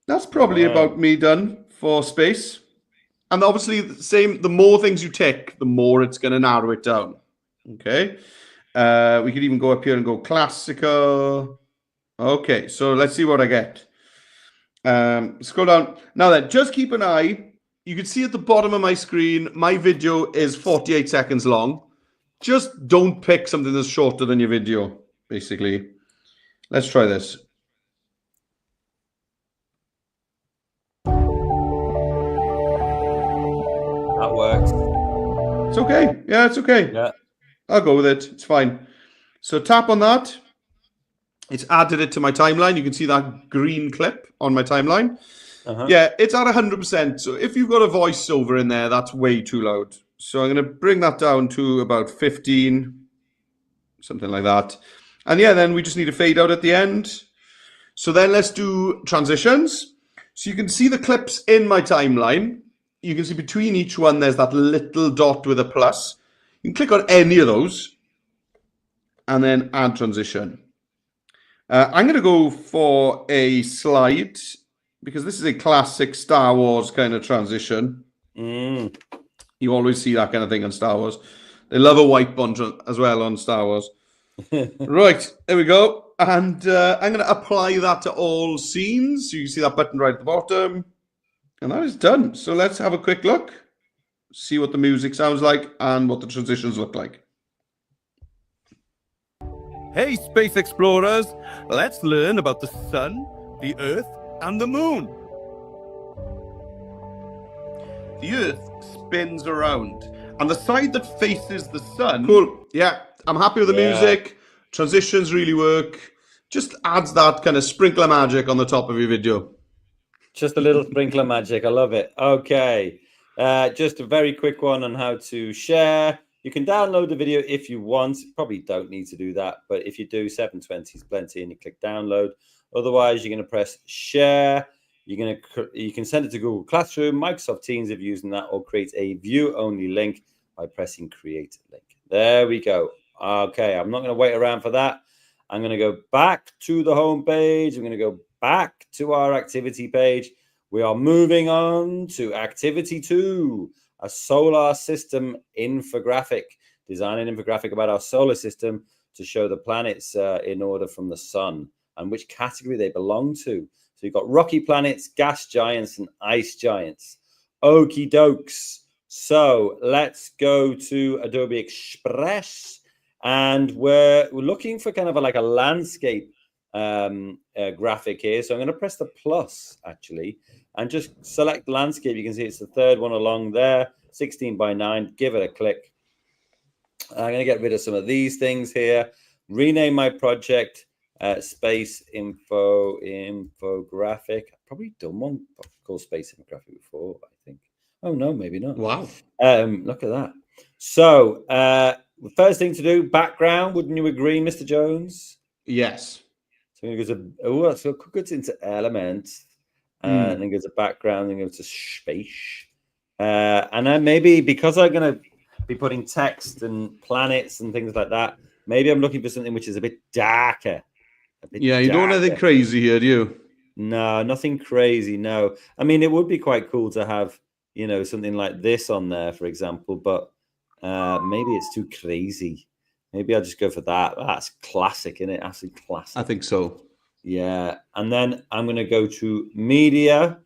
That's probably about me done for space. And obviously the more things you tick, the more it's going to narrow it down. Okay. We could even go up here and go classical. Okay, so let's see what I get. Scroll down. Now then, just keep an eye. You can see at the bottom of my screen, my video is 48 seconds long. Just don't pick something that's shorter than your video, basically. Let's try this. That works. It's okay. Yeah, it's okay. Yeah. I'll go with it. It's fine. So tap on that. It's added it to my timeline. You can see that green clip on my timeline. Yeah, it's at 100%. So if you've got a voiceover in there, that's way too loud. So I'm going to bring that down to about 15, something like that. And yeah, then we just need a fade out at the end. So then let's do transitions. So you can see the clips in my timeline. You can see between each one, there's that little dot with a plus. You can click on any of those and then add transition. I'm going to go for a slide because this is a classic Star Wars kind of transition. You always see that kind of thing on Star Wars. They love a white bond as well on Star Wars. Right, there we go. And I'm going to apply that to all scenes. So you can see that button right at the bottom. And that is done. So let's have a quick look, see what the music sounds like and what the transitions look like. Hey, space explorers, let's learn about the sun, the earth, and the moon. The earth spins around, and the side that faces the sun... Cool. Yeah, I'm happy with the music. Transitions really work. Just adds that kind of sprinkler magic on the top of your video. Just a little sprinkler magic. I love it. Okay. Just a very quick one on how to share. You can download the video if you want. Probably don't need to do that, but if you do, 720 is plenty, and you click download. Otherwise, you're going to press share. You can send it to Google Classroom, Microsoft Teams if you're using that, or create a view-only link by pressing create link. There we go. Okay, I'm not going to wait around for that. I'm going to go back to the home page. I'm going to go back to our activity page. We are moving on to activity 2. A solar system infographic. Design an infographic about our solar system to show the planets in order from the sun and which category they belong to. So you've got rocky planets, gas giants, and ice giants. Okie dokes. So let's go to Adobe Express, and we're looking for kind of like a landscape graphic here. So I'm going to press the plus actually and just select landscape. You can see it's the third one along there, 16 by 9. Give it a click. I'm going to get rid of some of these things here. Rename my project Space Infographic. I've probably done one called Space Infographic before, I think. Oh, no, maybe not. Wow. Look at that. So the first thing to do, background. Wouldn't you agree, Mr. Jones? Yes. So I'm going to go to, so it into elements. And then go to background and go to space. And then maybe because I'm going to be putting text and planets and things like that, maybe I'm looking for something which is a bit darker. You don't want anything crazy here, do you? No, nothing crazy, no. I mean, it would be quite cool to have, you know, something like this on there, for example, but maybe it's too crazy. Maybe I'll just go for that. That's classic, isn't it? Absolutely classic. I think so. Yeah, and then I'm going to go to media,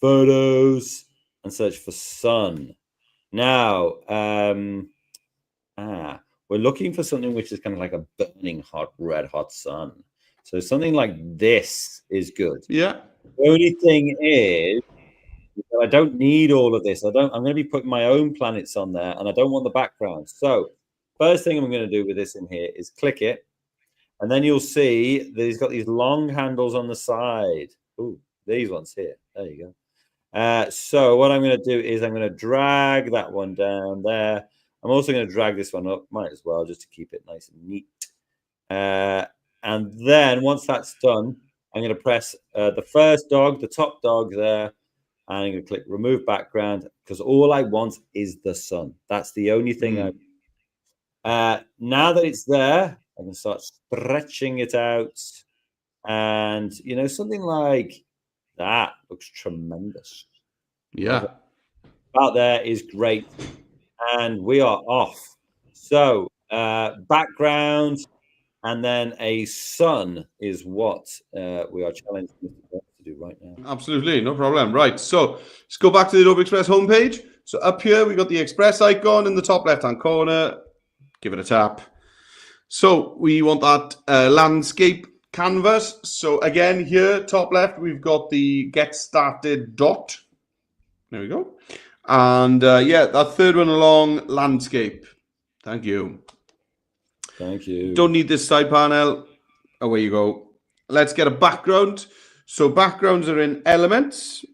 photos, and search for sun. Now, we're looking for something which is kind of like a burning hot, red hot sun. So something like this is good. Yeah. The only thing is, I don't need all of this. I'm going to be putting my own planets on there, and I don't want the background. So first thing I'm going to do with this in here is click it. And then you'll see that he's got these long handles on the side. Ooh, these ones here. There you go. So what I'm going to do is I'm going to drag that one down there. I'm also going to drag this one up. Might as well, just to keep it nice and neat. And then once that's done, I'm going to press the first dog, the top dog there. And I'm going to click remove background because all I want is the sun. That's the only thing now that it's there, I can start stretching it out. And, you know, something like that looks tremendous. Yeah. Out there is great. And we are off. So background and then a sun is what we are challenged to do right now. Absolutely, no problem. Right, so let's go back to the Adobe Express homepage. So up here, we got the Express icon in the top left-hand corner. Give it a tap. So we want that landscape canvas. So again, here, top left, we've got the Get Started dot. There we go. And yeah, that third one along, landscape. Thank you. Thank you. Don't need this side panel. Away you go. Let's get a background. So backgrounds are in elements.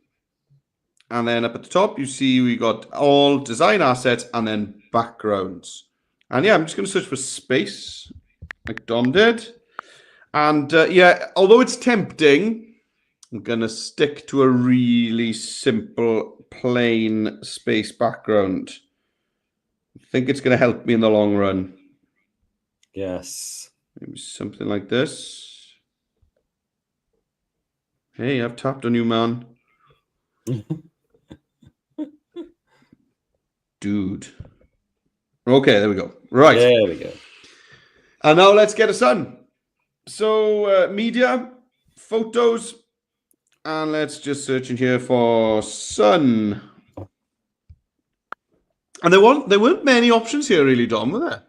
And then up at the top, you see we got all design assets and then backgrounds. And yeah, I'm just going to search for space, like Dom did. And yeah, although it's tempting, I'm going to stick to a really simple, plain space background. I think it's going to help me in the long run. Yes. Maybe something like this. Hey, I've tapped on you, man. Dude. Okay, there we go. Right. There we go. And now let's get a sun. So media, photos, and let's just search in here for sun. And there weren't many options here, really, Dom, were there?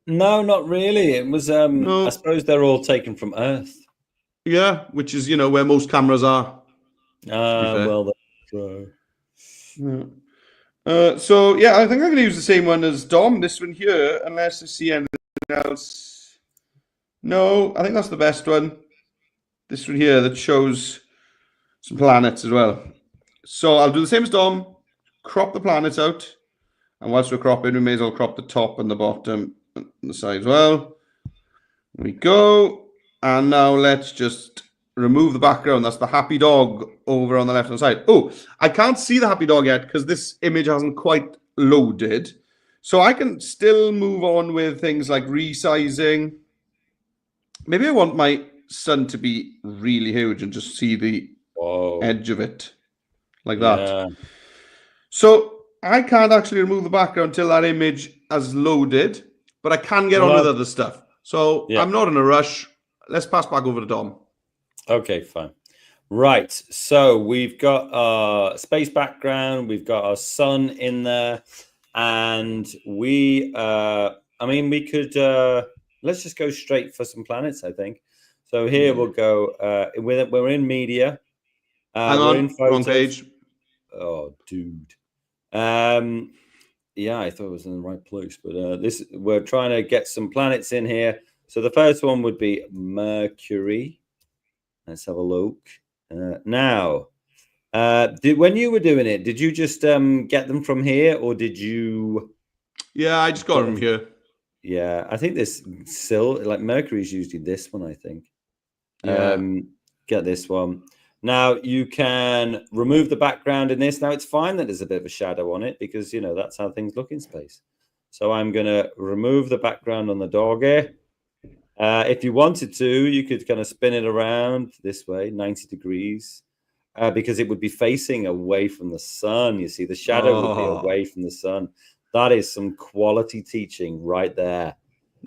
No, not really. It was. No. I suppose they're all taken from Earth. Yeah, which is where most cameras are. Well, that's true. Yeah. So yeah, I think I'm going to use the same one as Dom. This one here, unless I see anything else. No, I think that's the best one. This one here that shows some planets as well. So I'll do the same as Dom. Crop the planets out, and whilst we're cropping, we may as well crop the top and the bottom and the side as well. There we go. And now let's just remove the background. That's the happy dog over on the left-hand side. Oh, I can't see the happy dog yet because this image hasn't quite loaded. So I can still move on with things like resizing. Maybe I want my sun to be really huge and just see the edge of it like that. Yeah. So I can't actually remove the background until that image has loaded, but I can get on with other stuff. So I'm not in a rush. Let's pass back over to Dom. Okay, fine. Right. So we've got our space background. We've got our sun in there. And we could, let's just go straight for some planets, I think. So here we'll go, we're in media. Hang we're on, in photos. wrong page. Oh, dude. Yeah, I thought it was in the right place, but we're trying to get some planets in here. So the first one would be Mercury. Let's have a look. Now, when you were doing it, did you just get them from here, or did you? Yeah, I just got them here. Yeah, I think this still like Mercury's usually this one. I think. Yeah. Get this one. Now you can remove the background in this. Now it's fine that there's a bit of a shadow on it because that's how things look in space. So I'm gonna remove the background on the doggy. If you wanted to, you could kind of spin it around this way, 90 degrees, because it would be facing away from the sun. You see, the shadow would be away from the sun. That is some quality teaching right there.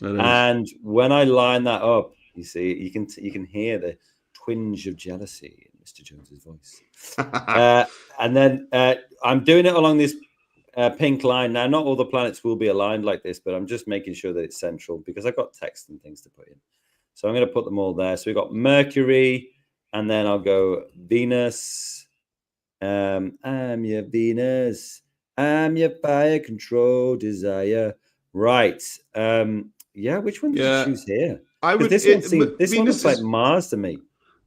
And when I line that up, you see, you can hear the twinge of jealousy in Mr. Jones's voice. And then I'm doing it along this pink line. Now, not all the planets will be aligned like this, but I'm just making sure that it's central because I've got text and things to put in. So I'm going to put them all there. So we've got Mercury, and then I'll go Venus. I'm your Venus. I'm your fire control desire. Right. Yeah, which one did you choose here? This one looks like Mars to me.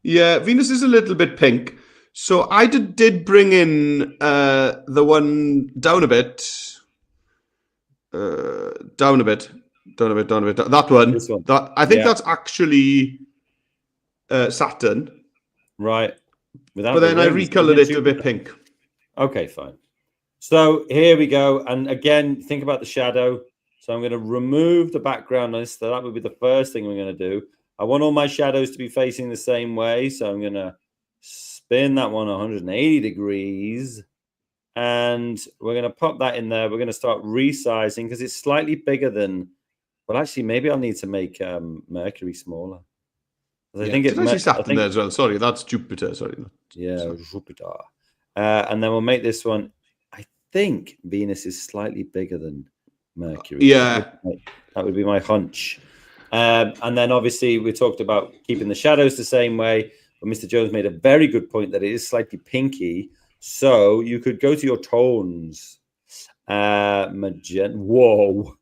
Yeah, Venus is a little bit pink. So I did bring in the one down a bit. Down a bit. That one. This one. I think that's actually Saturn. Right. But then I recolored it a bit pink. Okay, fine. So here we go. And again, think about the shadow. So I'm going to remove the background on this. So that would be the first thing we're going to do. I want all my shadows to be facing the same way. So I'm going to spin that one 180 degrees. And we're going to pop that in there. We're going to start resizing because it's slightly bigger than... Well, actually, maybe I'll need to make Mercury smaller. I think Did I say I Saturn think, there as well? Sorry, that's Jupiter. Sorry. yeah, Jupiter. And then we'll make this one. I think Venus is slightly bigger than Mercury. Yeah. That would be my hunch. And then obviously we talked about keeping the shadows the same way. But Mr. Jones made a very good point that it is slightly pinky. So you could go to your tones. Magenta. Whoa.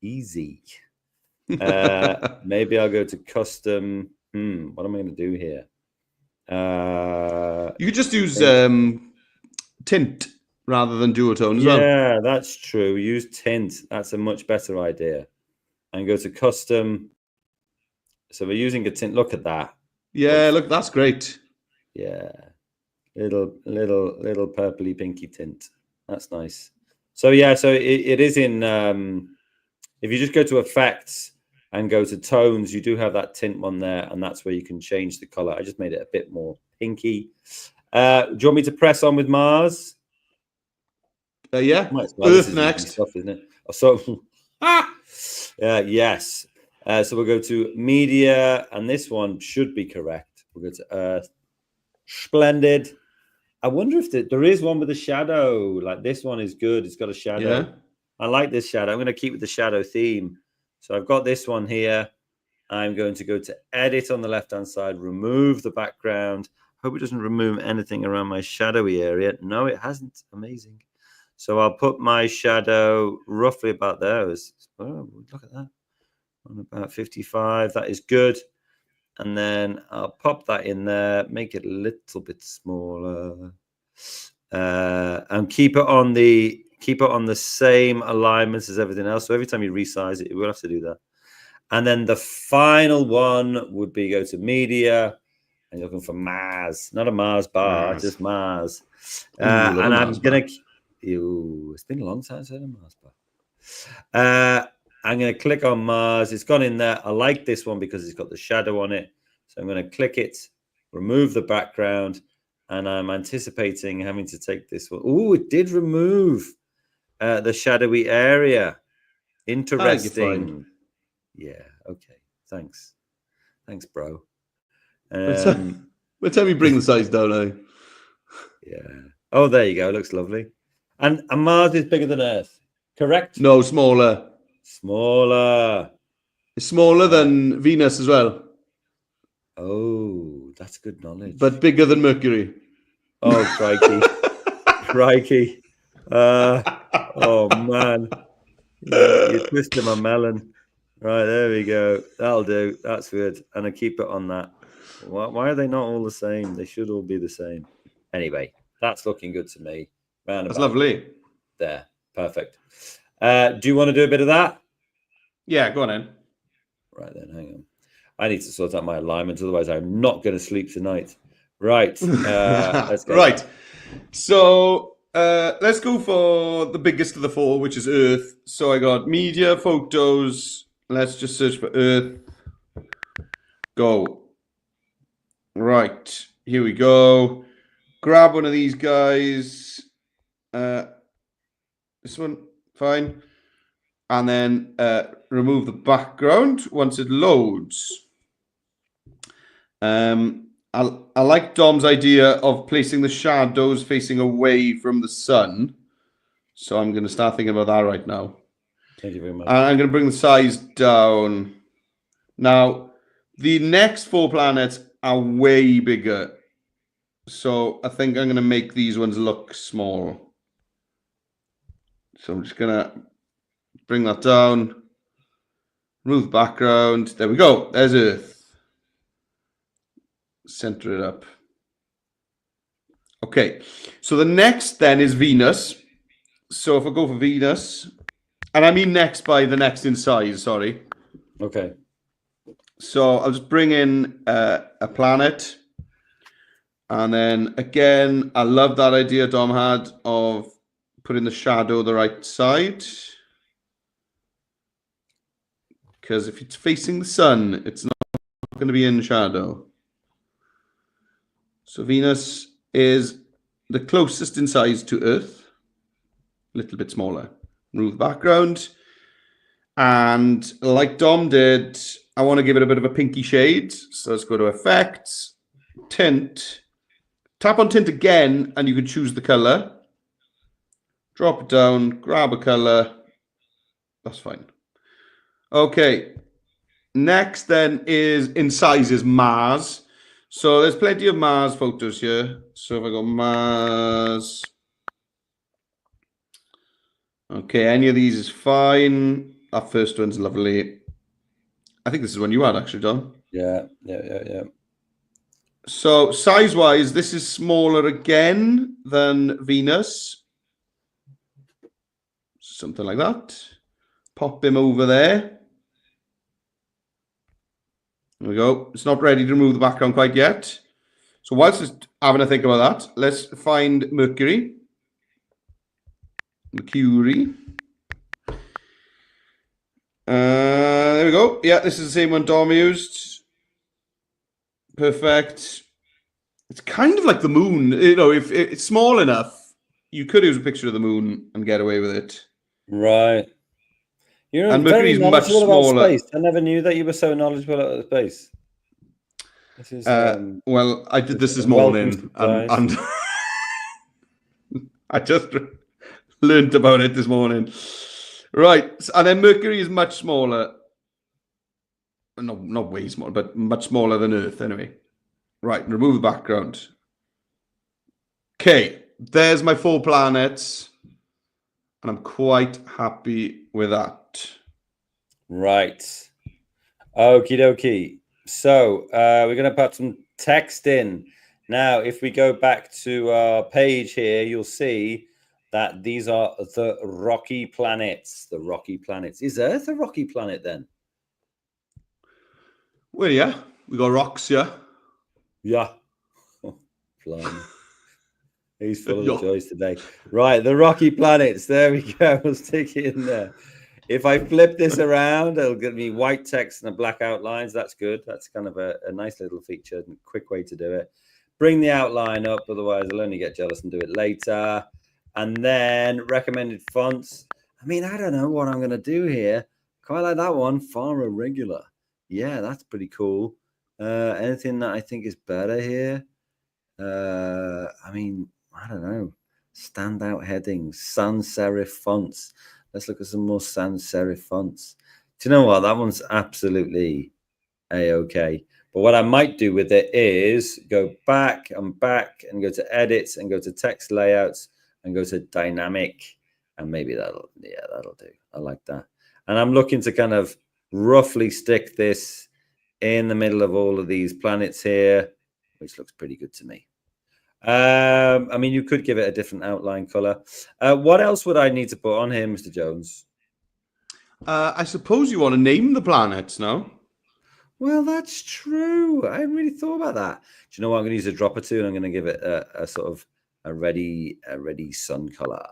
Easy. Maybe I'll go to custom. What am I going to do here? You could just use tint rather than duotone as well. Yeah, that's true. Use tint. That's a much better idea. And go to custom. So we're using a tint. Look at that. Yeah, look, that's great. Yeah. Little purpley pinky tint. That's nice. So yeah, so it is in if you just go to effects and go to tones, you do have that tint one there, and that's where you can change the color. I just made it a bit more pinky. Do you want me to press on with Mars? Yeah. Well, Earth next. Stuff, isn't it? So, yes. So we'll go to media, and this one should be correct. We'll go to Earth. Splendid. I wonder if there is one with a shadow. Like this one is good. It's got a shadow. Yeah. I like this shadow. I'm going to keep with the shadow theme. So I've got this one here. I'm going to go to edit on the left-hand side, remove the background. Hope it doesn't remove anything around my shadowy area. No, it hasn't. Amazing. So I'll put my shadow roughly about there. Oh, look at that. On about 55. That is good. And then I'll pop that in there, make it a little bit smaller. And keep it on the same alignments as everything else. So every time you resize it, you will have to do that. And then the final one would be go to media and you're looking for Mars, not a Mars bar, just Mars. And I'm gonna. It's been a long time since I had a Mars bar. I'm going to click on Mars. It's gone in there. I like this one because it's got the shadow on it. So I'm going to click it, remove the background, and I'm anticipating having to take this one. Oh, it did remove the shadowy area. Interesting. Yeah. Okay. Thanks, bro. By the time you bring the size down, Yeah. Oh, there you go. Looks lovely. And Mars is bigger than Earth, correct? No, smaller. Smaller. It's smaller than Venus as well. Oh, that's good knowledge. But bigger than Mercury. Oh, crikey. Crikey. Oh, man. You're twisting my melon. Right, there we go. That'll do. That's good. And I keep it on that. Why are they not all the same? They should all be the same. Anyway, that's looking good to me. That's lovely. There. Perfect. Do you want to do a bit of that? Yeah, go on in. Right then, hang on. I need to sort out my alignment, otherwise I'm not going to sleep tonight. Right. Let's go. Right. So let's go for the biggest of the four, which is Earth. So I got media, photos. Let's just search for Earth. Go. Right. Here we go. Grab one of these guys. This one, fine. And then remove the background once it loads. I like Dom's idea of placing the shadows facing away from the sun. So I'm going to start thinking about that right now. Thank you very much. And I'm going to bring the size down. Now, the next four planets are way bigger. So I think I'm going to make these ones look small. So I'm just going to bring that down. Remove the background. There we go. There's Earth. Center it up. Okay. So the next then is Venus. So if I go for Venus, and I mean next by the next in size, sorry. Okay. So I'll just bring in a planet. And then again, I love that idea Dom had of putting the shadow the right side. Because if it's facing the sun, it's not going to be in shadow. So Venus is the closest in size to Earth. A little bit smaller. Remove the background. And like Dom did, I want to give it a bit of a pinky shade. So let's go to Effects, Tint. Tap on Tint again, and you can choose the color. Drop it down, grab a color. That's fine. Okay. Next then is in sizes Mars. So there's plenty of Mars photos here. So if I go Mars. Okay, any of these is fine. That first one's lovely. I think this is one you had actually, Don. Yeah. So size-wise, this is smaller again than Venus. Something like that. Pop him over there. There we go. It's not ready to remove the background quite yet. So whilst it's having a think about that, let's find Mercury. There we go. Yeah, this is the same one Dom used. Perfect. It's kind of like the moon. You know, if it's small enough, you could use a picture of the moon and get away with it. Right. You're And very Mercury's much knowledgeable about smaller. space. I never knew that you were so knowledgeable about space. This is Well, I did this a morning, welcome and I just learned about it this morning. Right, and then Mercury is much smaller. No, not way smaller, but much smaller than Earth anyway. Right, remove the background. Okay, there's my 4 planets, and I'm quite happy with that. right. Okie dokie. So we're going to put some text in. Now, if we go back to our page here, you'll see that these are the rocky planets. The rocky planets. Is Earth a rocky planet then? Well, yeah, we got rocks, yeah. Yeah. Oh, blimey. He's full of Yeah. joys today. Right, the rocky planets. There we go. We'll stick it in there. If I flip this around, it'll give me white text and a black outlines. That's good. That's kind of a nice little feature and quick way to do it. Bring the outline up, otherwise I'll only get jealous and do it later. And then recommended fonts. I mean, I don't know what I'm going to do here. Quite like that one, far irregular. Yeah, that's pretty cool. Anything that I think is better here? I mean, I don't know. Standout headings, sans serif fonts. Let's look at some more sans serif fonts. Do you know what? That one's absolutely a-okay. But what I might do with it is go back and go to edits and go to text layouts and go to dynamic. And maybe that'll do. I like that. And I'm looking to kind of roughly stick this in the middle of all of these planets here, which looks pretty good to me. I mean, you could give it a different outline color. What else would I need to put on here, Mr. Jones? I suppose you want to name the planets now. Well, that's true. I hadn't really thought about that. Do you know what? I'm going to use a drop or two, and I'm going to give it a sort of a ready sun color.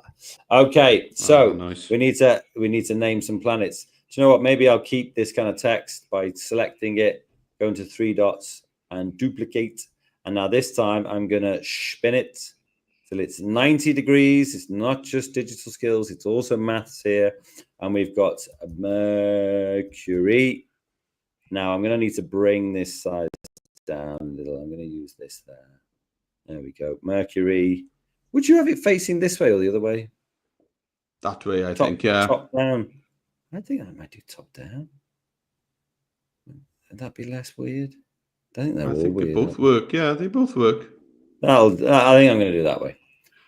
Okay, so nice. we need to name some planets. Do you know what? Maybe I'll keep this kind of text by selecting it, going to 3 dots, and duplicate. And now this time I'm going to spin it till it's 90 degrees. It's not just digital skills, it's also maths here. And we've got Mercury. Now I'm going to need to bring this size down a little. I'm going to use this there. There we go. Mercury. Would you have it facing this way or the other way? That way, I think, yeah. Top down. I think I might do top down. Would that be less weird? I think they're all weird. They both work. Yeah, they both work. I think I'm going to do that way.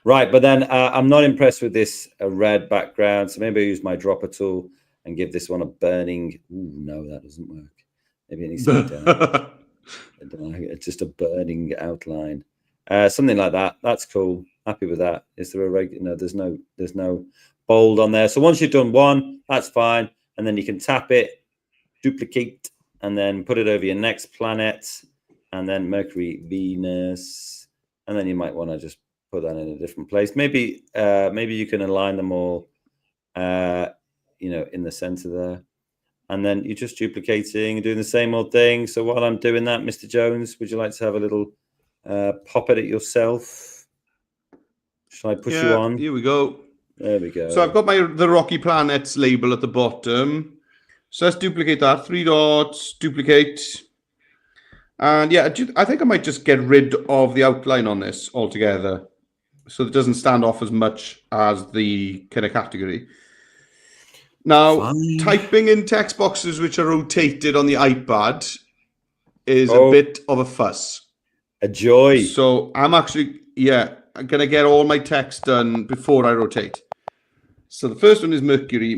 Right, but then I'm not impressed with this red background, so maybe I use my dropper tool and give this one a burning. Ooh, no, that doesn't work. Maybe it needs to be down. It's just a burning outline. Something like that. That's cool. Happy with that. Is there a regular? No, there's no bold on there. So once you've done one, that's fine, and then you can tap it, duplicate, and then put it over your next planet, and then Mercury, Venus, and then you might want to just put that in a different place. Maybe you can align them all, in the center there, and then you're just duplicating and doing the same old thing. So while I'm doing that, Mr. Jones, would you like to have a little pop at it yourself? Shall I push you on? Here we go. There we go. So I've got the Rocky Planets label at the bottom. So let's duplicate that. 3 dots, duplicate. And yeah, I think I might just get rid of the outline on this altogether, so it doesn't stand off as much as the kind of category. Now, Fine. typing in text boxes which are rotated on the iPad is a bit of a fuss. A joy. So I'm actually, I'm going to get all my text done before I rotate. So the first one is Mercury.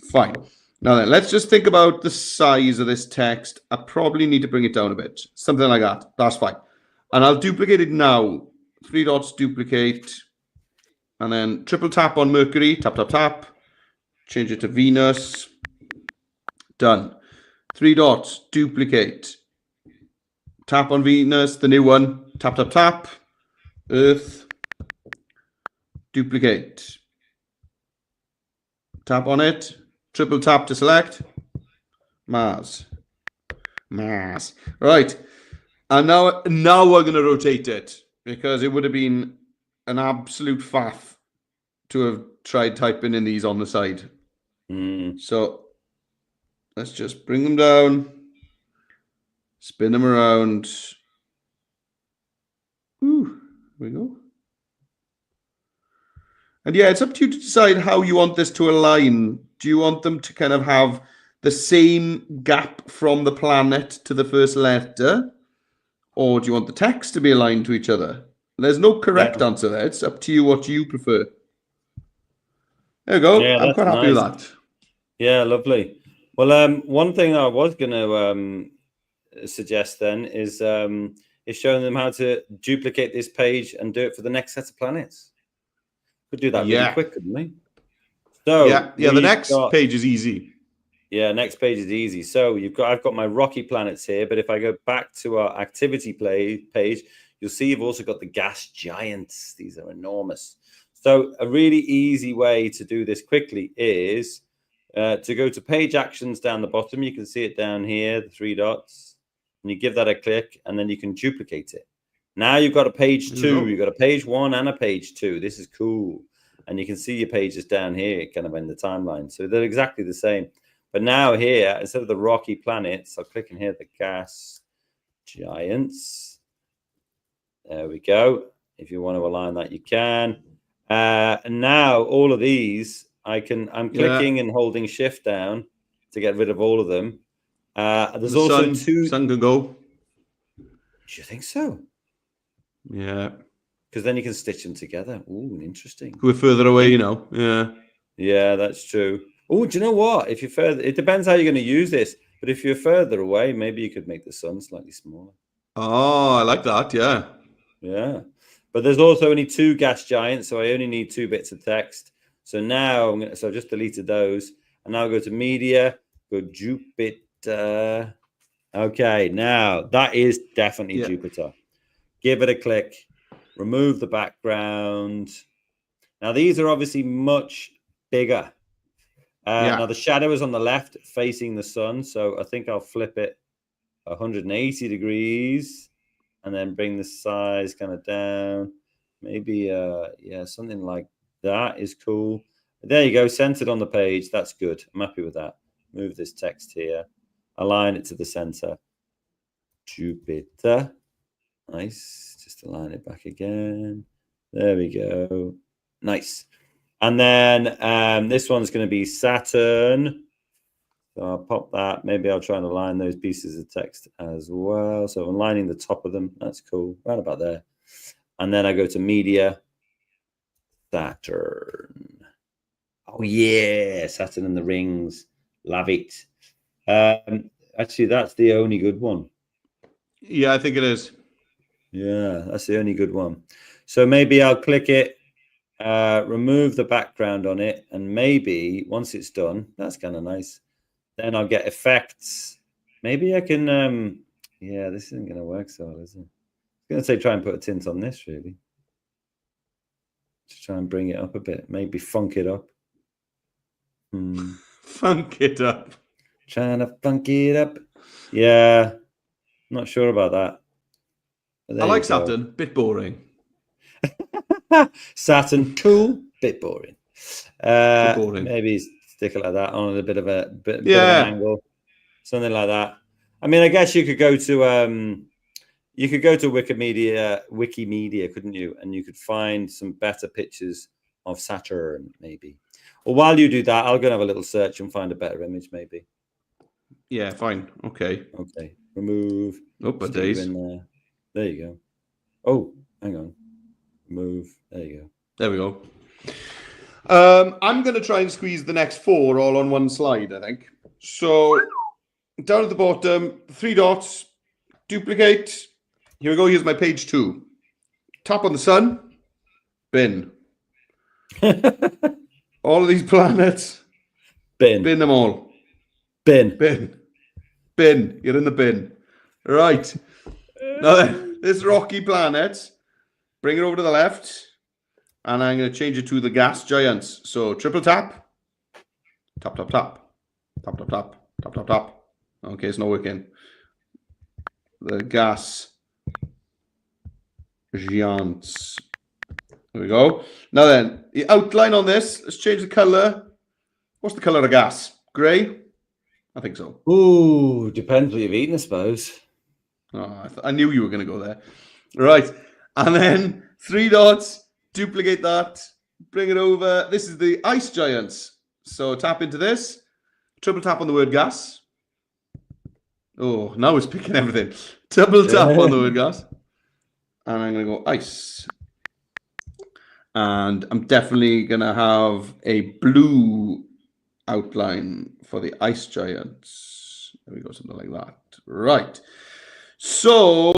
Fine. Now then, let's just think about the size of this text. I probably need to bring it down a bit. Something like that. That's fine. And I'll duplicate it now. 3 dots, duplicate. And then triple tap on Mercury. Tap, tap, tap. Change it to Venus. Done. 3 dots, duplicate. Tap on Venus, the new one. Tap, tap, tap. Earth. Duplicate. Tap on it. Triple tap to select. Mars. Right. And now we're going to rotate it, because it would have been an absolute faff to have tried typing in these on the side. So let's just bring them down, spin them around. Ooh, here we go. And yeah, it's up to you to decide how you want this to align. Do you want them to kind of have the same gap from the planet to the first letter? Or do you want the text to be aligned to each other? There's no correct answer there. It's up to you what you prefer. There we go. Yeah, I'm quite happy with that. Yeah, lovely. Well, one thing I was going to suggest then is showing them how to duplicate this page and do it for the next set of planets. Could do that really quick, couldn't we? So the next page is easy. Yeah, next page is easy. So I've got my rocky planets here, but if I go back to our activity page, you'll see you've also got the gas giants. These are enormous. So a really easy way to do this quickly is to go to page actions down the bottom. You can see it down here, the 3 dots, and you give that a click, and then you can duplicate it. Now you've got a page 2. You've got a page 1 and a page 2. This is cool. And you can see your pages down here kind of in the timeline. So they're exactly the same. But now here, instead of the rocky planets, I'll click in here, the gas giants. There we go. If you want to align that, you can. And now all of these, I'm clicking and holding shift down to get rid of all of them. There's also two. Sun can go. Do you think so? Yeah. Because then you can stitch them together. Ooh, interesting. We're further away, you know. Yeah. Yeah, that's true. Oh, do you know what? If you're further, it depends how you're going to use this. But if you're further away, maybe you could make the sun slightly smaller. Oh, I like that. Yeah. Yeah. But there's also only 2 gas giants, so I only need 2 bits of text. So now, so I've just deleted those. And now I'll go to media, go Jupiter. Okay, now that is definitely Jupiter. Give it a click. Remove the background. Now, these are obviously much bigger. Now, the shadow is on the left facing the sun. So I think I'll flip it 180 degrees and then bring the size kind of down. Maybe, something like that is cool. There you go. Centered on the page. That's good. I'm happy with that. Move this text here. Align it to the center. Jupiter. Nice. Just align it back again. There we go. Nice. And then this one's going to be Saturn. So I'll pop that. Maybe I'll try and align those pieces of text as well. So I'm aligning the top of them. That's cool. Right about there. And then I go to media. Saturn. Oh, yeah. Saturn and the rings. Love it. Actually, that's the only good one. Yeah, I think it is. Yeah, that's the only good one. So maybe I'll click it, remove the background on it, and maybe once it's done, that's kind of nice. Then I'll get effects. Maybe I can, this isn't going to work so well, is it? I'm going to say try and put a tint on this, really. To try and bring it up a bit. Maybe funk it up. Funk it up. Trying to funk it up. Yeah, not sure about that. I like Saturn. Bit boring. Saturn, cool. Bit boring. Bit boring. Maybe Stick it like that on a bit of an Yeah. angle, something like that. I mean, I guess you could go to Wikimedia, couldn't you? And you could find some better pictures of Saturn, maybe. Well, while you do that, I'll go and have a little search and find a better image, maybe. Yeah, fine. Okay. Okay. Remove. Oh, but stick you days. in there. There you go. Oh, hang on. Move. There you go. There we go. I'm going to try and squeeze the next 4 all on one slide, I think. So down at the bottom, 3 dots, duplicate. Here we go. Here's my page 2. Tap on the sun, bin. All of these planets, Bin. bin them all. Bin. Bin. Bin. You're in the bin. Right. Now then, this rocky planet, bring it over to the left. And I'm going to change it to the gas giants. So triple tap. Tap, tap, tap. Tap, tap, tap. Tap, tap, tap. Okay, it's not working. The gas giants. There we go. Now then, the outline on this, let's change the color. What's the color of gas? Grey? I think so. Ooh, depends what you've eaten, I suppose. Oh, I knew you were going to go there. Right. And then 3 dots, duplicate that, bring it over. This is the ice giants. So tap into this, triple tap on the word gas. Oh, now it's picking everything. Double tap on the word gas. And I'm going to go ice. And I'm definitely going to have a blue outline for the ice giants. There we go, something like that. Right. So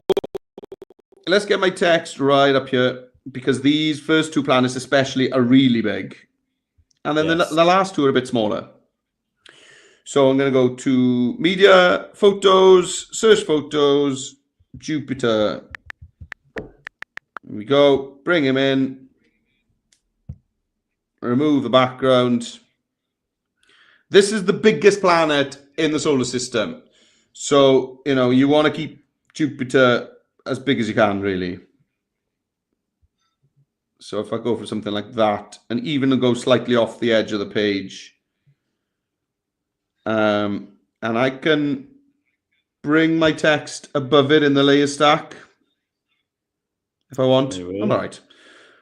let's get my text right up here, because these first 2 planets especially are really big. And then Yes. the last 2 are a bit smaller. So I'm going to go to Media, Photos, Search Photos, Jupiter. Here we go. Bring him in. Remove the background. This is the biggest planet in the solar system. So, you want to keep Jupiter as big as you can, really. So if I go for something like that, and even go slightly off the edge of the page, and I can bring my text above it in the layer stack if I want. All right.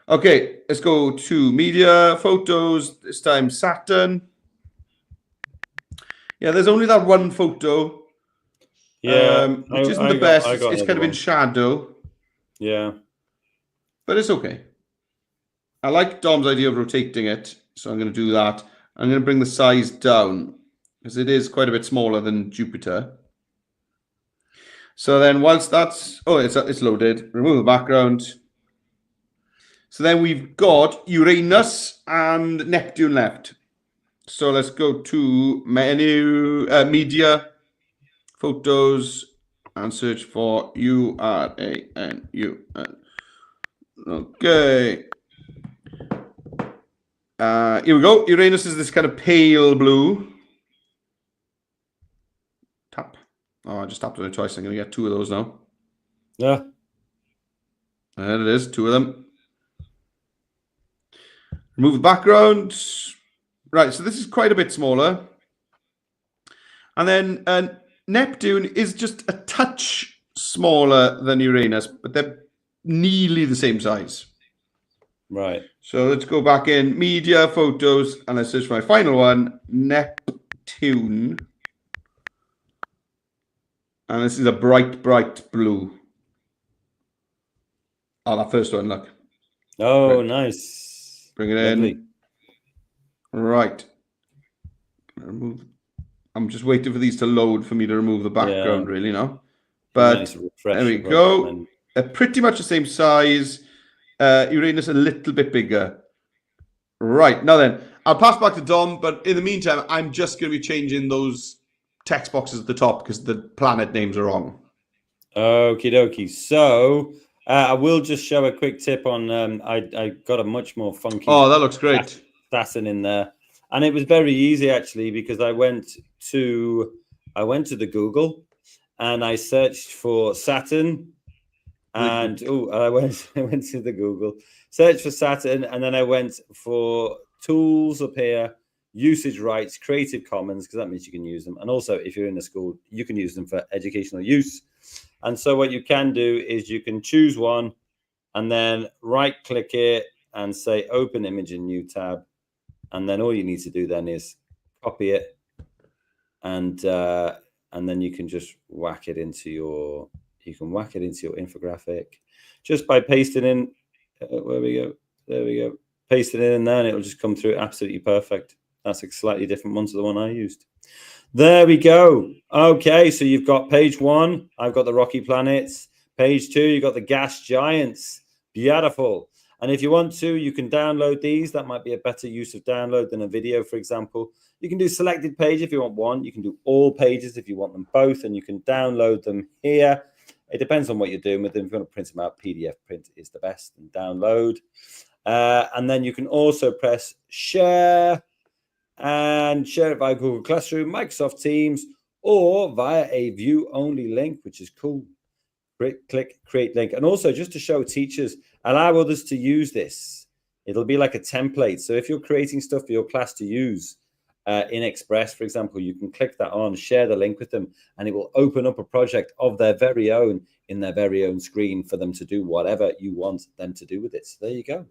Okay, let's go to Media, Photos, this time Saturn. Yeah, there's only that one photo. Yeah. Which isn't the best. It's kind of in shadow. Yeah. But it's okay. I like Dom's idea of rotating it, so I'm going to do that. I'm going to bring the size down, because it is quite a bit smaller than Jupiter. So then whilst that's... Oh, it's loaded. Remove the background. So then we've got Uranus and Neptune left. So let's go to menu, Media, Photos, and search for U-R-A-N-U-N. Okay. Here we go. Uranus is this kind of pale blue. Tap. Oh, I just tapped on it twice. I'm going to get 2 of those now. Yeah. There it is. 2 of them. Remove the background. Right, so this is quite a bit smaller. And then Neptune is just a touch smaller than Uranus, but they're nearly the same size. Right. So let's go back in Media, Photos, and let's search for my final one, Neptune. And this is a bright, bright blue. Oh, that first one, look. Oh, Right. nice. Bring it Lovely. in. Right. Remove. I'm just waiting for these to load for me to remove the background, really, now. But Nice refresh there we of go. and- Pretty much the same size. Uranus a little bit bigger. Right. Now then, I'll pass back to Dom, but in the meantime, I'm just going to be changing those text boxes at the top because the planet names are wrong. Okie dokie. So I will just show a quick tip on. I got a much more funky. Oh, that looks great. Saturn in there, and it was very easy actually, because I went to the Google and I searched for Saturn, and I went to the Google, searched for Saturn, and then I went for tools up here, usage rights, Creative Commons, because that means you can use them. And also, if you're in a school, you can use them for educational use. And so what you can do is you can choose one and then right-click it and say Open Image in New Tab. And then all you need to do then is copy it, and then you can just whack it into your infographic just by pasting in. Where we go? There we go. Paste it in there, and it'll just come through absolutely perfect. That's a slightly different one to the one I used. There we go. Okay, so you've got page 1. I've got the rocky planets. Page 2, you've got the gas giants. Beautiful. And if you want to, you can download these. That might be a better use of download than a video, for example. You can do selected page if you want one. You can do all pages if you want them both, and you can download them here. It depends on what you're doing with them. If you want to print them out, PDF print is the best, and download. And then you can also press share and share it via Google Classroom, Microsoft Teams, or via a view-only link, which is cool. Click create link. And also, just to show teachers, allow others to use this. It'll be like a template. So if you're creating stuff for your class to use in Express, for example, you can click that on, share the link with them, and it will open up a project of their very own in their very own screen for them to do whatever you want them to do with it. So there you go.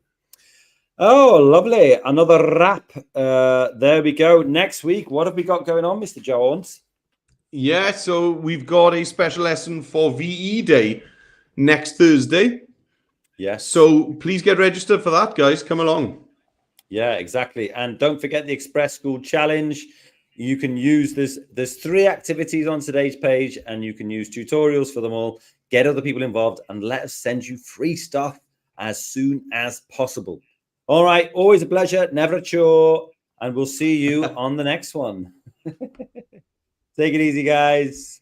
Oh, lovely. Another wrap. There we go. Next week, what have we got going on, Mr. Jones? Yeah, so we've got a special lesson for VE Day next Thursday. Yes. So please get registered for that, guys. Come along. Yeah, exactly. And don't forget the Express School Challenge. You can use this. There's 3 activities on today's page, and you can use tutorials for them all. Get other people involved, and let us send you free stuff as soon as possible. All right. Always a pleasure. Never a chore. And we'll see you on the next one. Take it easy, guys.